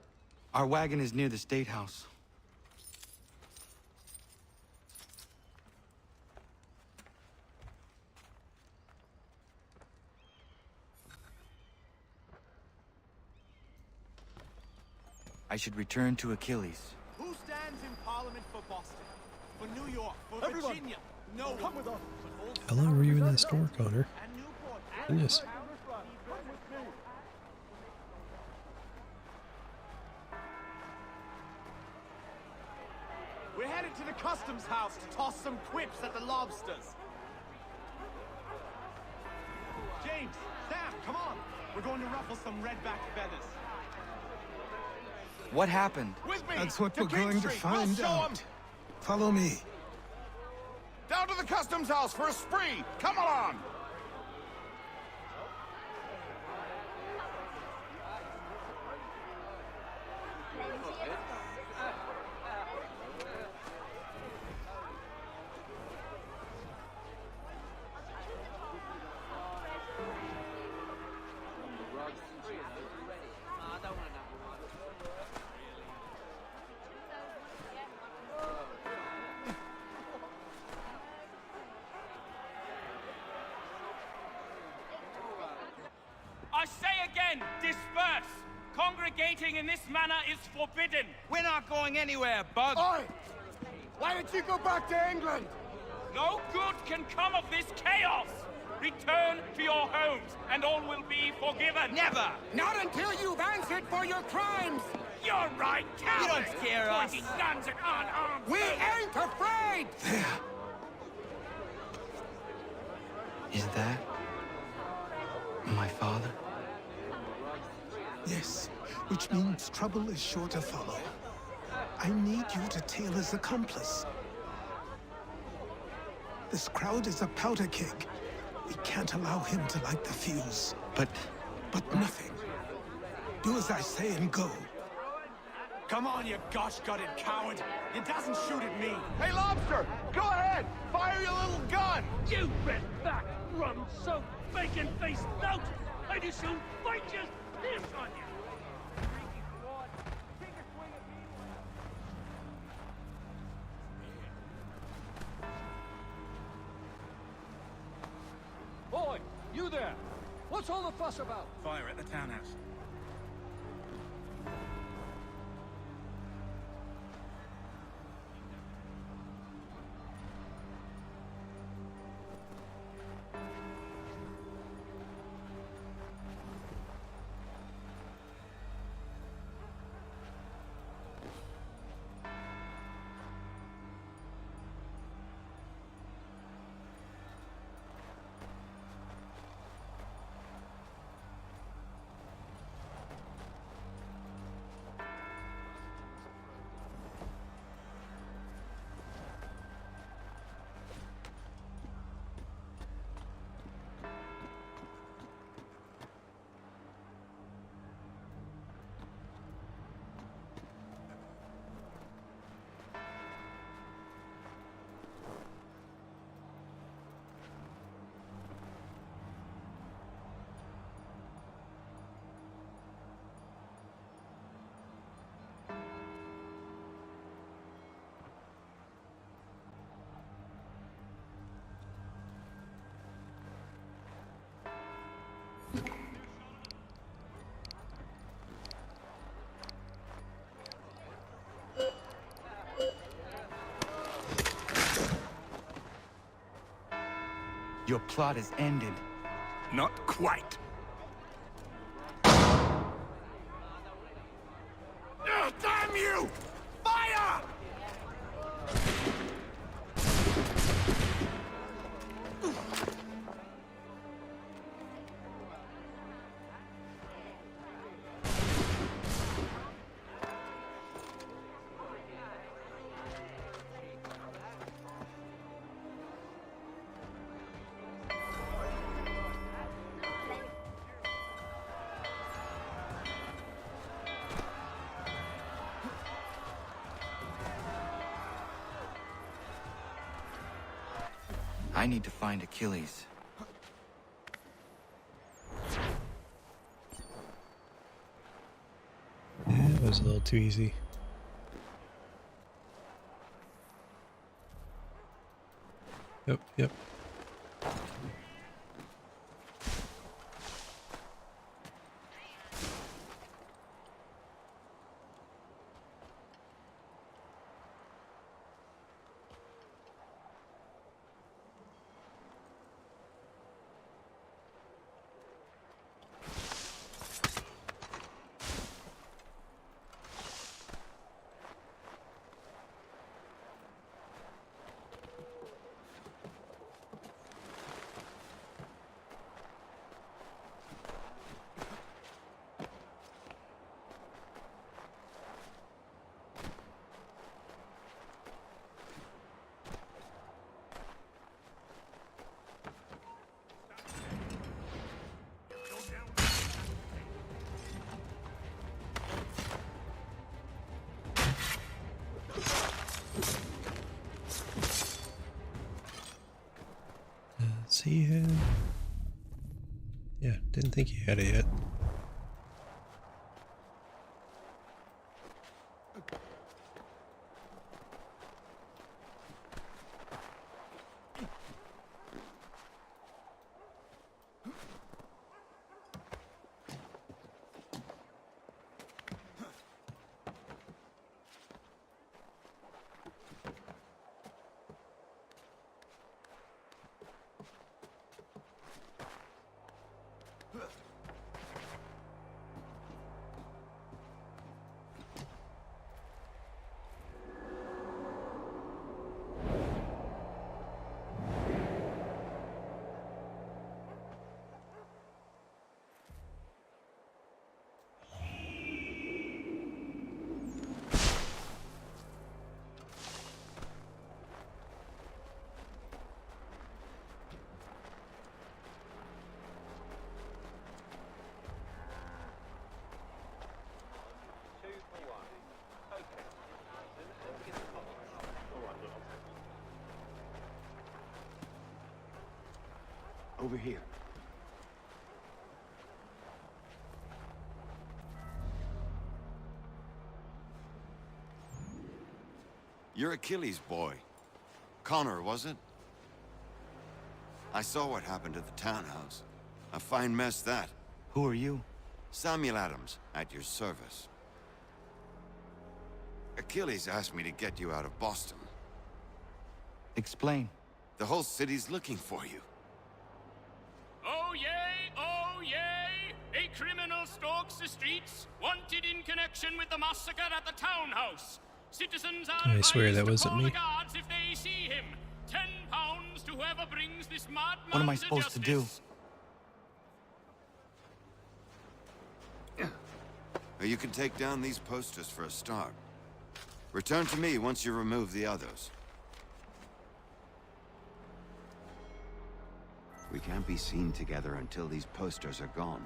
Our wagon is near the State House. I should return to Achilles.
Who stands in Parliament for Boston? For New York? For
Everyone,
Virginia? No
come with us.
How long were you in that store, Connor? Goodness.
We're headed to the customs house to toss some quips at the lobsters. James, Sam, come on. We're going to ruffle some redback feathers.
What happened?
With me!
That's what
to
we're
King
going to
Street.
find
We'll show 'em.
out. Follow me.
Down to the customs house for a spree! Come along!
I say again, disperse! Congregating in this manner is forbidden!
We're not going anywhere, Bug!
Oi! Why don't you go back to England?
No good can come of this chaos! Return to your homes, and all will be forgiven!
Never!
Not until you've answered for your crimes!
You're right, cowards!
You don't scare us.
Pointing guns at unarmed
We
civilians.
ain't afraid!
There.
Is that my father?
Yes, which means trouble is sure to follow. I need you to tail his accomplice. This crowd is a powder keg. We can't allow him to light the fuse.
But
nothing. Do as I say and go.
Come on, you gosh-gutted coward. You doesn't shoot at me.
Hey, Lobster! Go ahead! Fire your little gun!
You red-back, rum-soaked, bacon-faced lout! I'd as soon fight you as piss on you!
You there! What's all the fuss about?
Fire at the townhouse.
Your plot is ended.
Not quite. Damn you! Fire!
I need to find Achilles.
Yeah, it was a little too easy. Yep. See him? Yeah, didn't think he had it yet.
Over here.
You're Achilles' boy. Connor, was it? I saw what happened at the townhouse. A fine mess, that.
Who are you?
Samuel Adams, at your service. Achilles asked me to get you out of Boston.
Explain.
The whole city's looking for you.
Oh yay, oh yay! A criminal stalks the streets, wanted in connection with the massacre at the Townhouse. Citizens are
I swear that
advised to
wasn't
call
me.
the guards if they see him. £10 to whoever brings this madman
What am I supposed to do?
You can take down these posters for a start. Return to me once you remove the others. We can't be seen together until these posters are gone.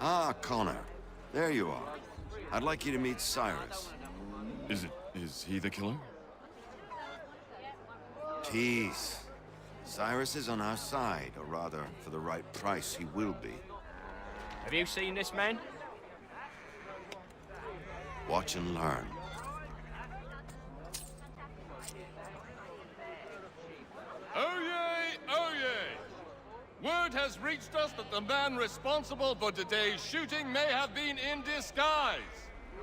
Ah, Connor. There you are. I'd like you to meet Cyrus.
Is he the killer?
Peace. Cyrus is on our side, or rather, for the right price, he will be.
Have you seen this man?
Watch and learn.
Oh yay, oh yay! Word has reached us that the man responsible for today's shooting may have been in disguise.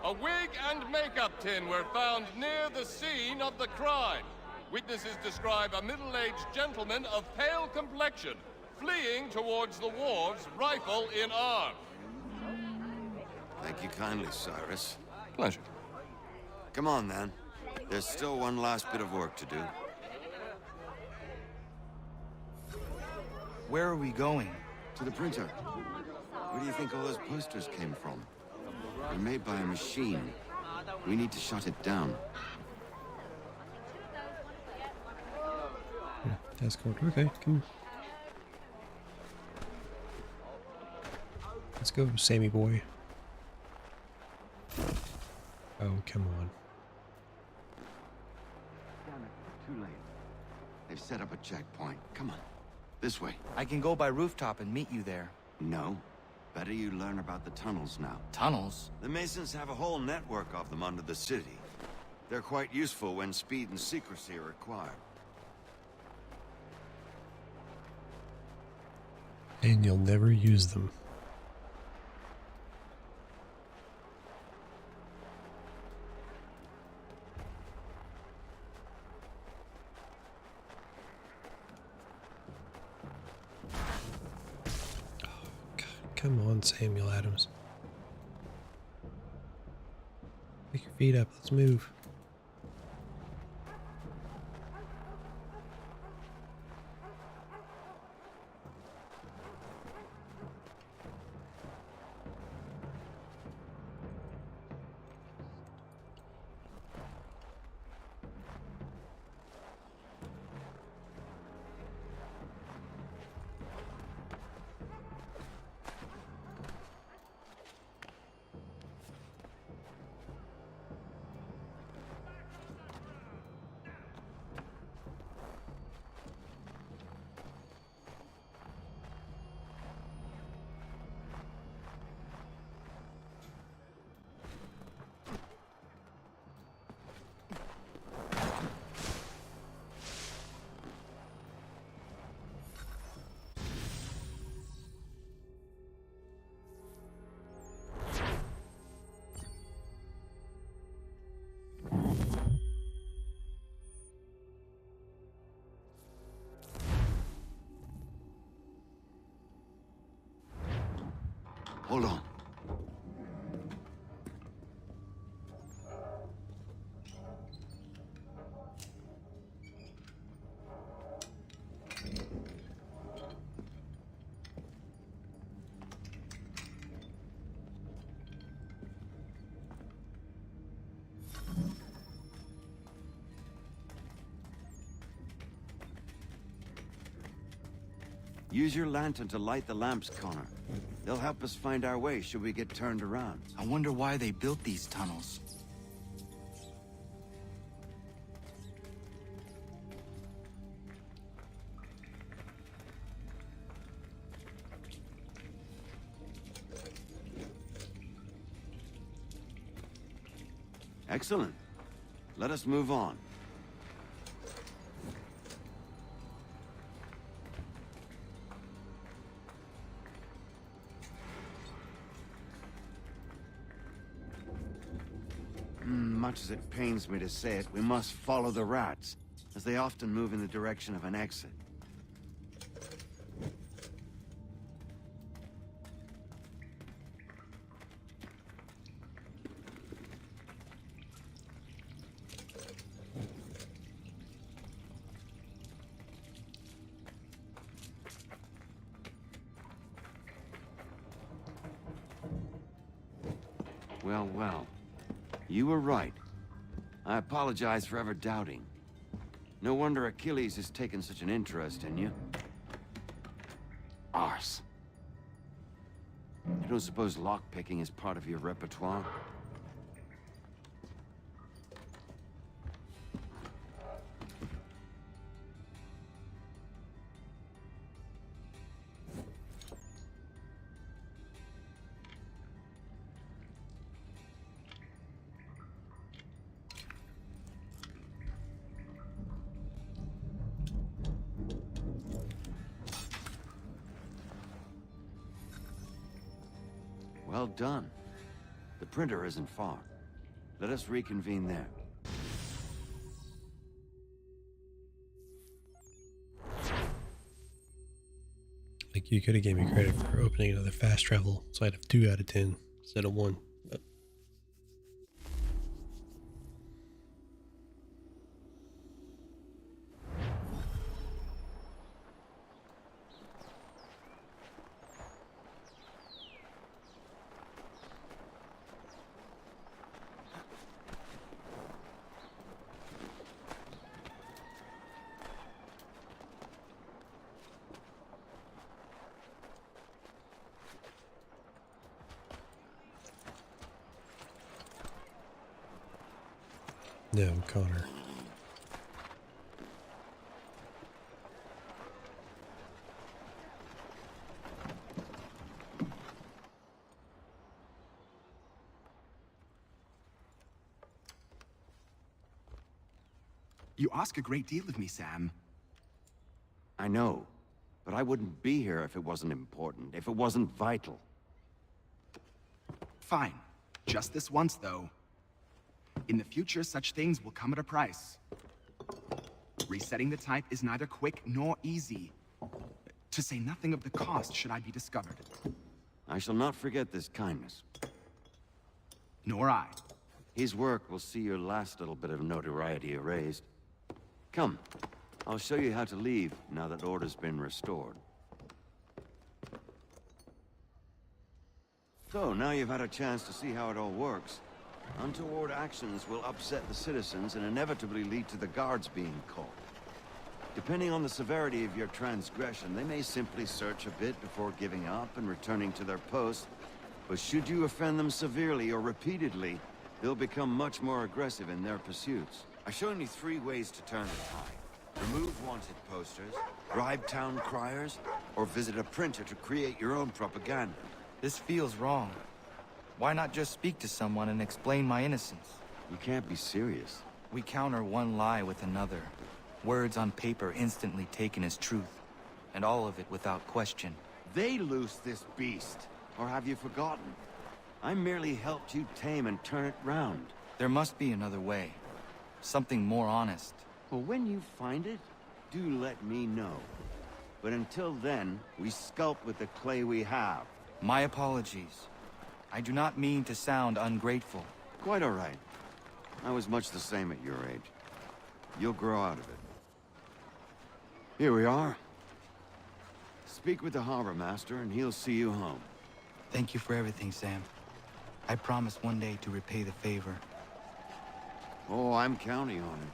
A wig and makeup tin were found near the scene of the crime. Witnesses describe a middle-aged gentleman of pale complexion fleeing towards the wharves, rifle in arm.
Thank you kindly, Cyrus.
Pleasure.
Come on, then. There's still one last bit of work to do.
Where are we going?
To the printer. Where do you think all those posters came from? They're made by a machine. We need to shut it down.
Escort. Okay, cool. Let's go, Sammy boy. Oh, come on.
Damn it, too late. They've set up a checkpoint. Come on. This way.
I can go by rooftop and meet you there.
No. Better you learn about the tunnels now.
Tunnels?
The Masons have a whole network of them under the city. They're quite useful when speed and secrecy are required.
And you'll never use them. Come on, Samuel Adams. Pick your feet up. Let's move.
Hold on. Use your lantern to light the lamps, Connor. They'll help us find our way should we get turned around.
I wonder why they built these tunnels.
Excellent. Let us move on. Much as it pains me to say it, we must follow the rats, as they often move in the direction of an exit. Well, well. You were right. I apologize for ever doubting. No wonder Achilles has taken such an interest in you. Arse. You don't suppose lockpicking is part of your repertoire? Well done. The printer isn't far. Let us reconvene there.
Like, you could have gave me credit for opening another fast travel site of 2 out of 10 instead of 1. But no, Connor.
You ask a great deal of me, Sam.
I know, but I wouldn't be here if it wasn't important, if it wasn't vital.
Fine. Just this once, though. In the future, such things will come at a price. Resetting the type is neither quick nor easy. To say nothing of the cost should I be discovered.
I shall not forget this kindness.
Nor I.
His work will see your last little bit of notoriety erased. Come, I'll show you how to leave now that order's been restored. So, now you've had a chance to see how it all works. Untoward actions will upset the citizens and inevitably lead to the guards being called. Depending on the severity of your transgression, they may simply search a bit before giving up and returning to their post. But should you offend them severely or repeatedly, they'll become much more aggressive in their pursuits. I've shown you 3 ways to turn the tide. Remove wanted posters, bribe town criers, or visit a printer to create your own propaganda.
This feels wrong. Why not just speak to someone and explain my innocence?
You can't be serious.
We counter one lie with another. Words on paper instantly taken as truth. And all of it without question.
They loose this beast. Or have you forgotten? I merely helped you tame and turn it round.
There must be another way. Something more honest.
Well, when you find it, do let me know. But until then, we sculpt with the clay we have.
My apologies. I do not mean to sound ungrateful.
Quite all right. I was much the same at your age. You'll grow out of it. Here we are. Speak with the harbor master and he'll see you home.
Thank you for everything, Sam. I promise one day to repay the favor.
Oh, I'm counting on it.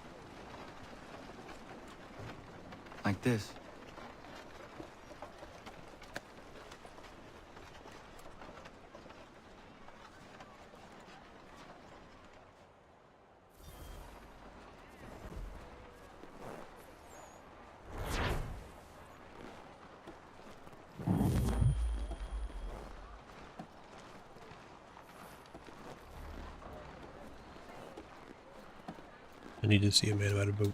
Like this.
I need to see a man about a boat.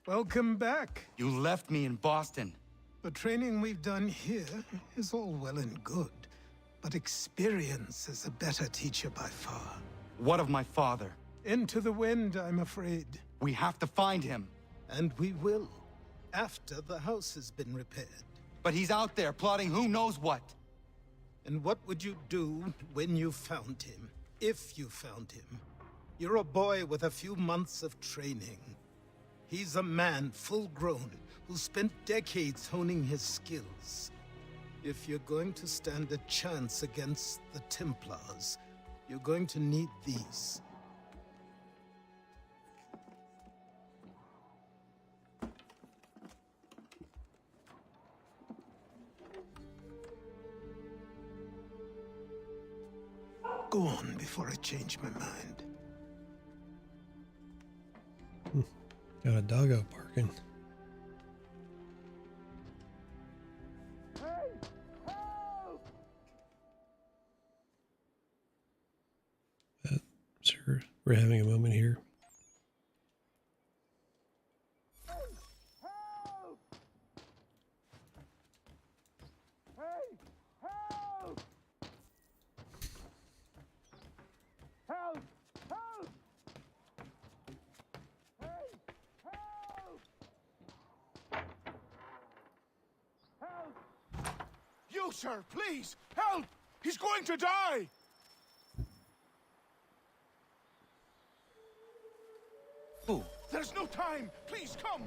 Welcome back.
You left me in Boston.
The training we've done here is all well and good, but experience is a better teacher by far.
What of my father?
Into the wind, I'm afraid.
We have to find him.
And we will, after the house has been repaired.
But he's out there plotting who knows what.
And what would you do when you found him? If you found him? You're a boy with a few months of training. He's a man, full-grown, who spent decades honing his skills. If you're going to stand a chance against the Templars, you're going to need these. Go on before I change my mind.
Got a doggo barking. Sure, we're having a moment here.
You, sir, please, help! He's going to die!
Ooh.
There's no time! Please, come!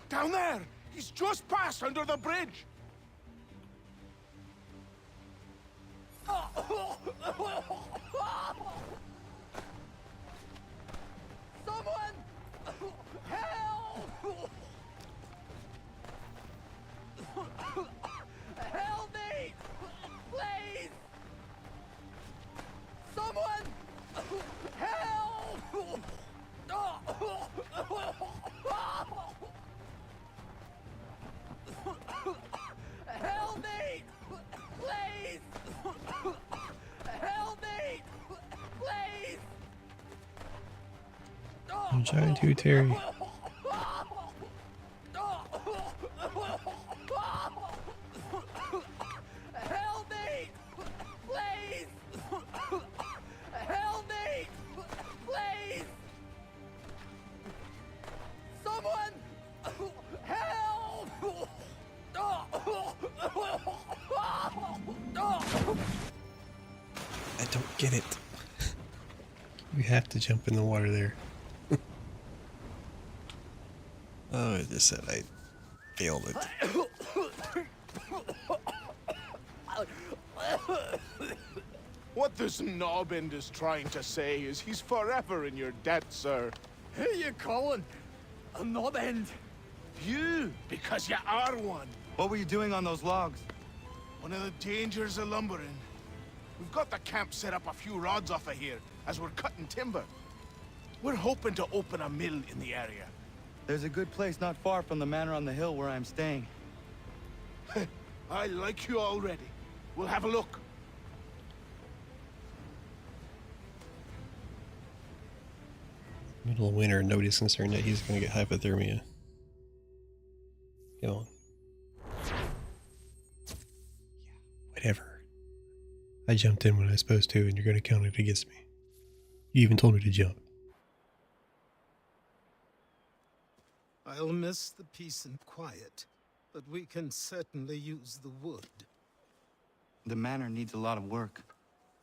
Down there! He's just passed under the bridge!
Someone! Help! Help me! Please! Someone! Help! Help me! Please! Help me! Please!
I'm trying to, Terry.
Help me! Please! Help me! Please! Someone! Help!
I don't get it. You have to jump in the water there. Oh, I just said I failed it.
What this knobbend is trying to say is he's forever in your debt, sir.
Who you calling? A knob-end?
You, because you are one.
What were you doing on those logs?
One of the dangers of lumbering. We've got the camp set up a few rods off of here, as we're cutting timber. We're hoping to open a mill in the area.
There's a good place not far from the manor on the hill where I'm staying.
I like you already. We'll have a look.
Middle of winter, nobody's concerned that he's going to get hypothermia. Come on. Yeah, whatever. I jumped in when I was supposed to, and you're going to count it against me. You even told me to jump.
I'll miss the peace and quiet, but we can certainly use the wood.
The manor needs a lot of work.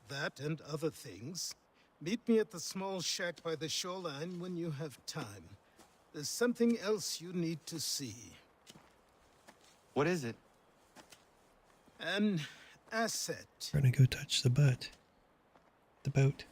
That and other things. Meet me at the small shack by the shoreline when you have time. There's something else you need to see.
What is it?
An asset.
We're going to go touch the butt. The boat.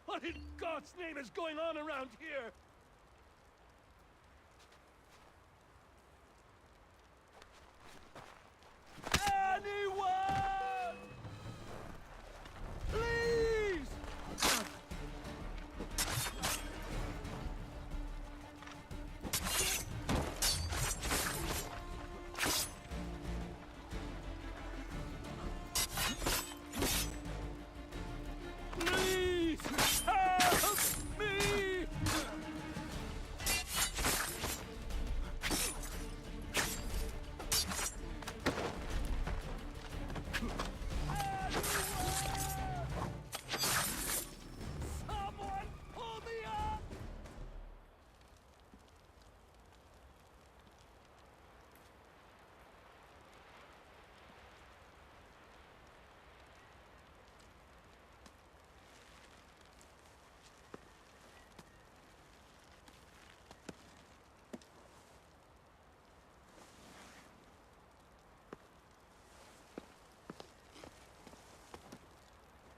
What in God's name is going on around here? Anyone! Please! Please! Help me! Someone pull me up!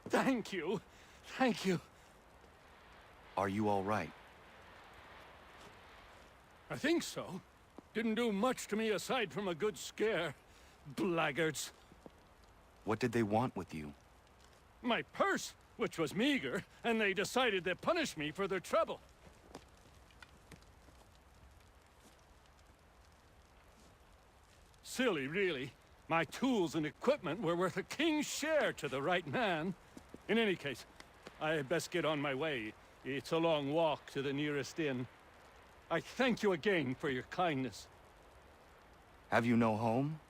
Thank you. Thank you.
Are you all right?
I think so. Didn't do much to me aside from a good scare. Blackguards.
What did they want with you?
My purse, which was meager, and they decided to punish me for their trouble. Silly, really. My tools and equipment were worth a king's share to the right man. In any case, I had best get on my way. It's a long walk to the nearest inn. I thank you again for your kindness.
Have you no home?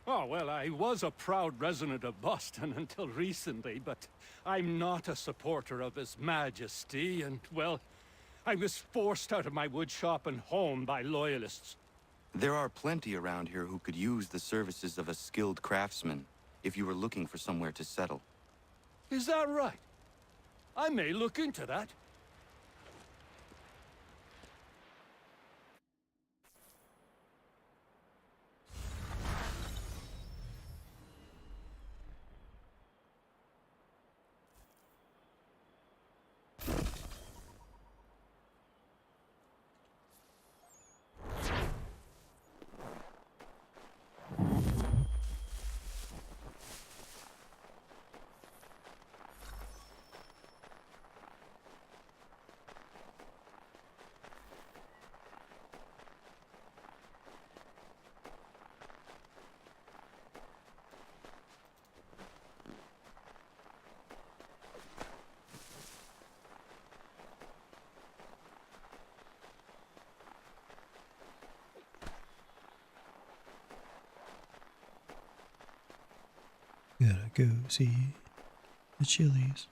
Oh, well, I was a proud resident of Boston until recently, but I'm not a supporter of His Majesty, and, well, I was forced out of my woodshop and home by loyalists.
There are plenty around here who could use the services of a skilled craftsman if you were looking for somewhere to settle.
Is that right? I may look into that.
Gotta go see the Chili's.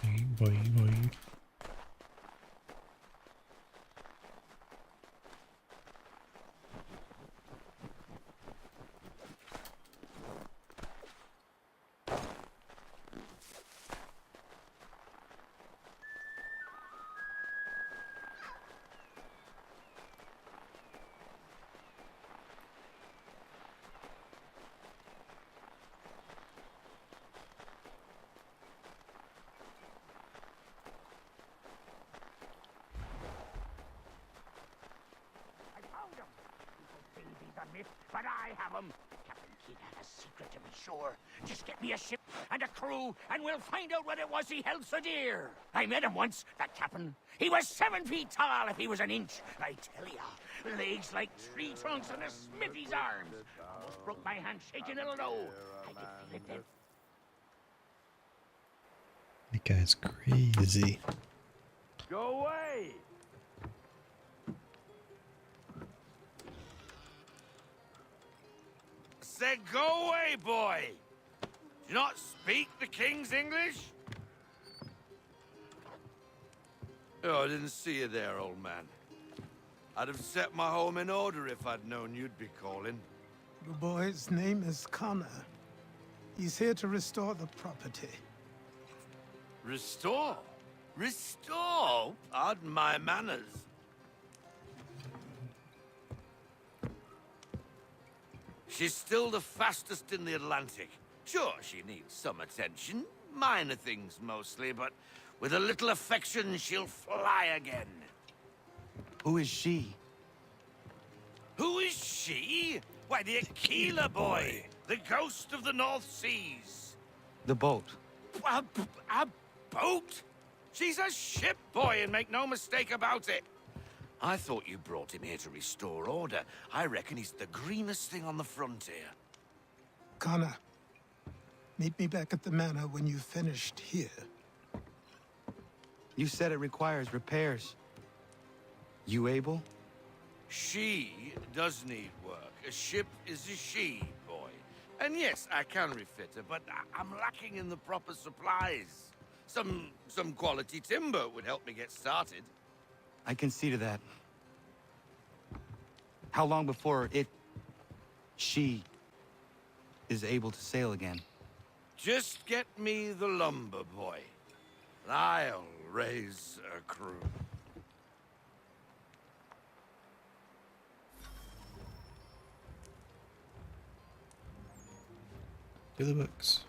Boing, boing, boing.
But I have them. Captain Kidd had a secret, to be sure. Just get me a ship and a crew, and we'll find out what it was he held so dear. I met him once, that captain. He was 7 feet tall if he was an inch. I tell ya, legs like tree trunks and a smithy's arms. Almost broke my hand shaking it'll know. I could feel it then.
That guy's crazy.
Go away!
Said go away, boy! Do you not speak the King's English? Oh, I didn't see you there, old man. I'd have set my home in order if I'd known you'd be calling.
The boy's name is Connor. He's here to restore the property.
Restore? Restore? Pardon my manners. She's still the fastest in the Atlantic. Sure, she needs some attention. Minor things mostly, but with a little affection, she'll fly again.
Who is she?
Who is she? Why, the Aquila boy, the ghost of the North Seas.
The boat.
A boat? She's a ship boy, and make no mistake about it. I thought you brought him here to restore order. I reckon he's the greenest thing on the frontier.
Connor, meet me back at the manor when you've finished here.
You said it requires repairs. You able?
She does need work. A ship is a she, boy. And yes, I can refit her, but I'm lacking in the proper supplies. Some quality timber would help me get started.
I can see to that. How long before she is able to sail again?
Just get me the lumber, boy. And I'll raise a crew.
Do the books.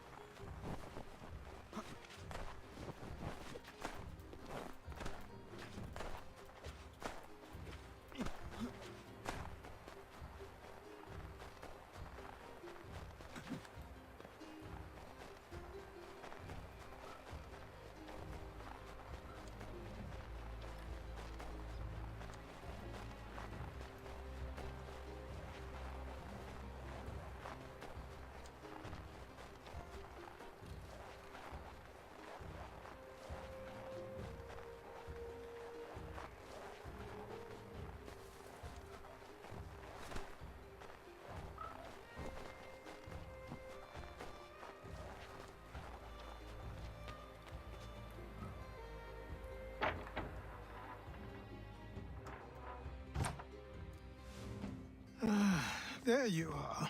There you are.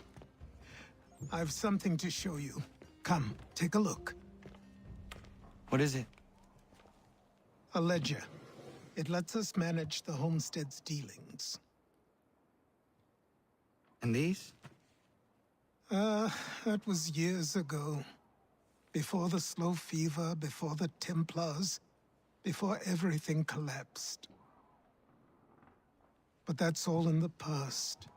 I've something to show you. Come, take a look.
What is it?
A ledger. It lets us manage the Homestead's dealings.
And these?
That was years ago. Before the slow fever, before the Templars, before everything collapsed. But that's all in the past.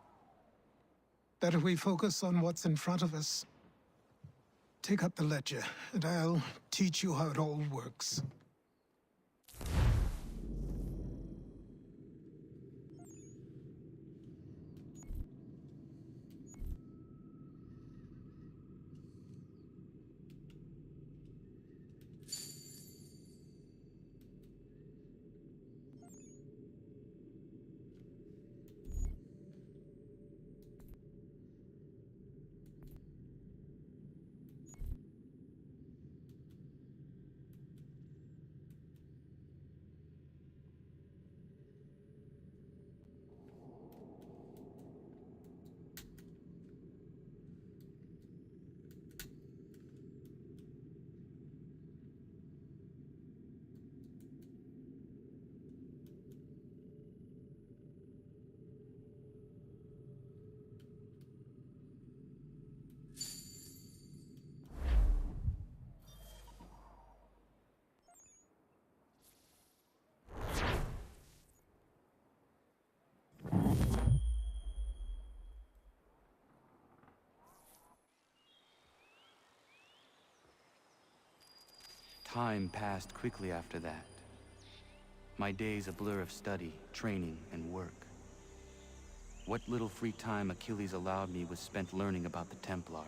Better we focus on what's in front of us. Take up the ledger, and I'll teach you how it all works.
Time passed quickly after that. My days a blur of study, training, and work. What little free time Achilles allowed me was spent learning about the Templars,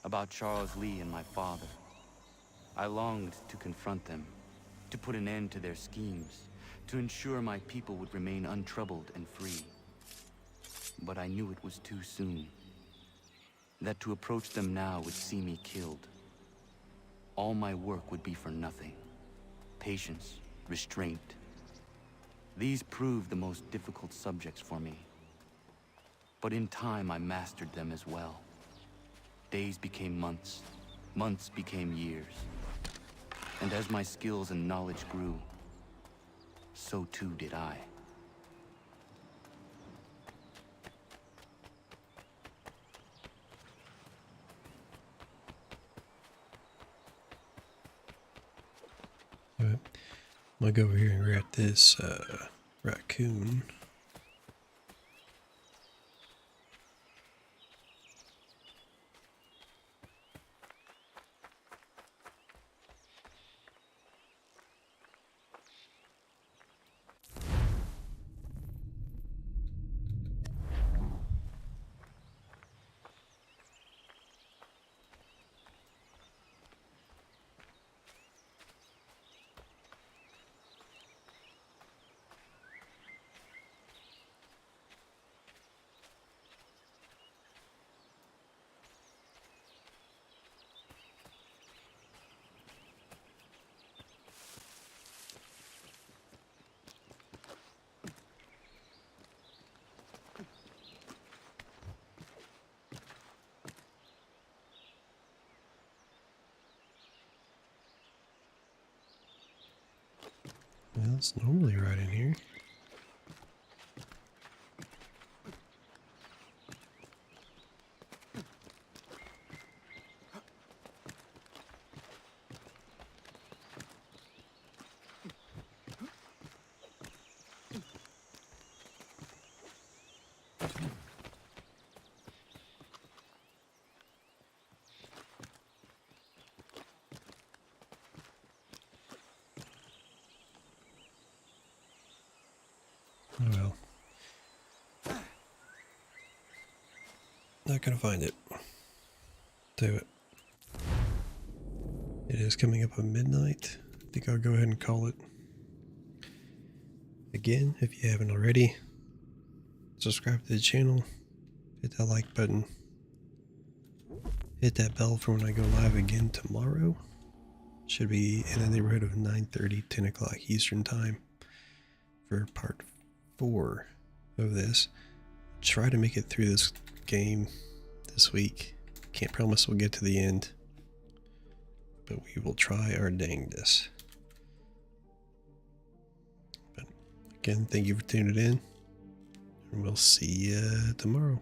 about Charles Lee and my father. I longed to confront them, to put an end to their schemes, to ensure my people would remain untroubled and free. But I knew it was too soon. That to approach them now would see me killed. All my work would be for nothing. Patience, restraint. These proved the most difficult subjects for me. But in time I mastered them as well. Days became months, months became years. And as my skills and knowledge grew, so too did I.
Alright, I'm gonna go over here and grab this raccoon. Well, it's normally right in here. Oh well. Not gonna find it. Do it. It is coming up on midnight. I think I'll go ahead and call it. Again, if you haven't already, subscribe to the channel, hit that like button, hit that bell for when I go live again tomorrow. Should be in the neighborhood of 9:30, 10 o'clock Eastern time for part 4 of this. Try to make it through this game this week. Can't promise we'll get to the end, but we will try our dangdest. But again, thank you for tuning in, and we'll see you tomorrow.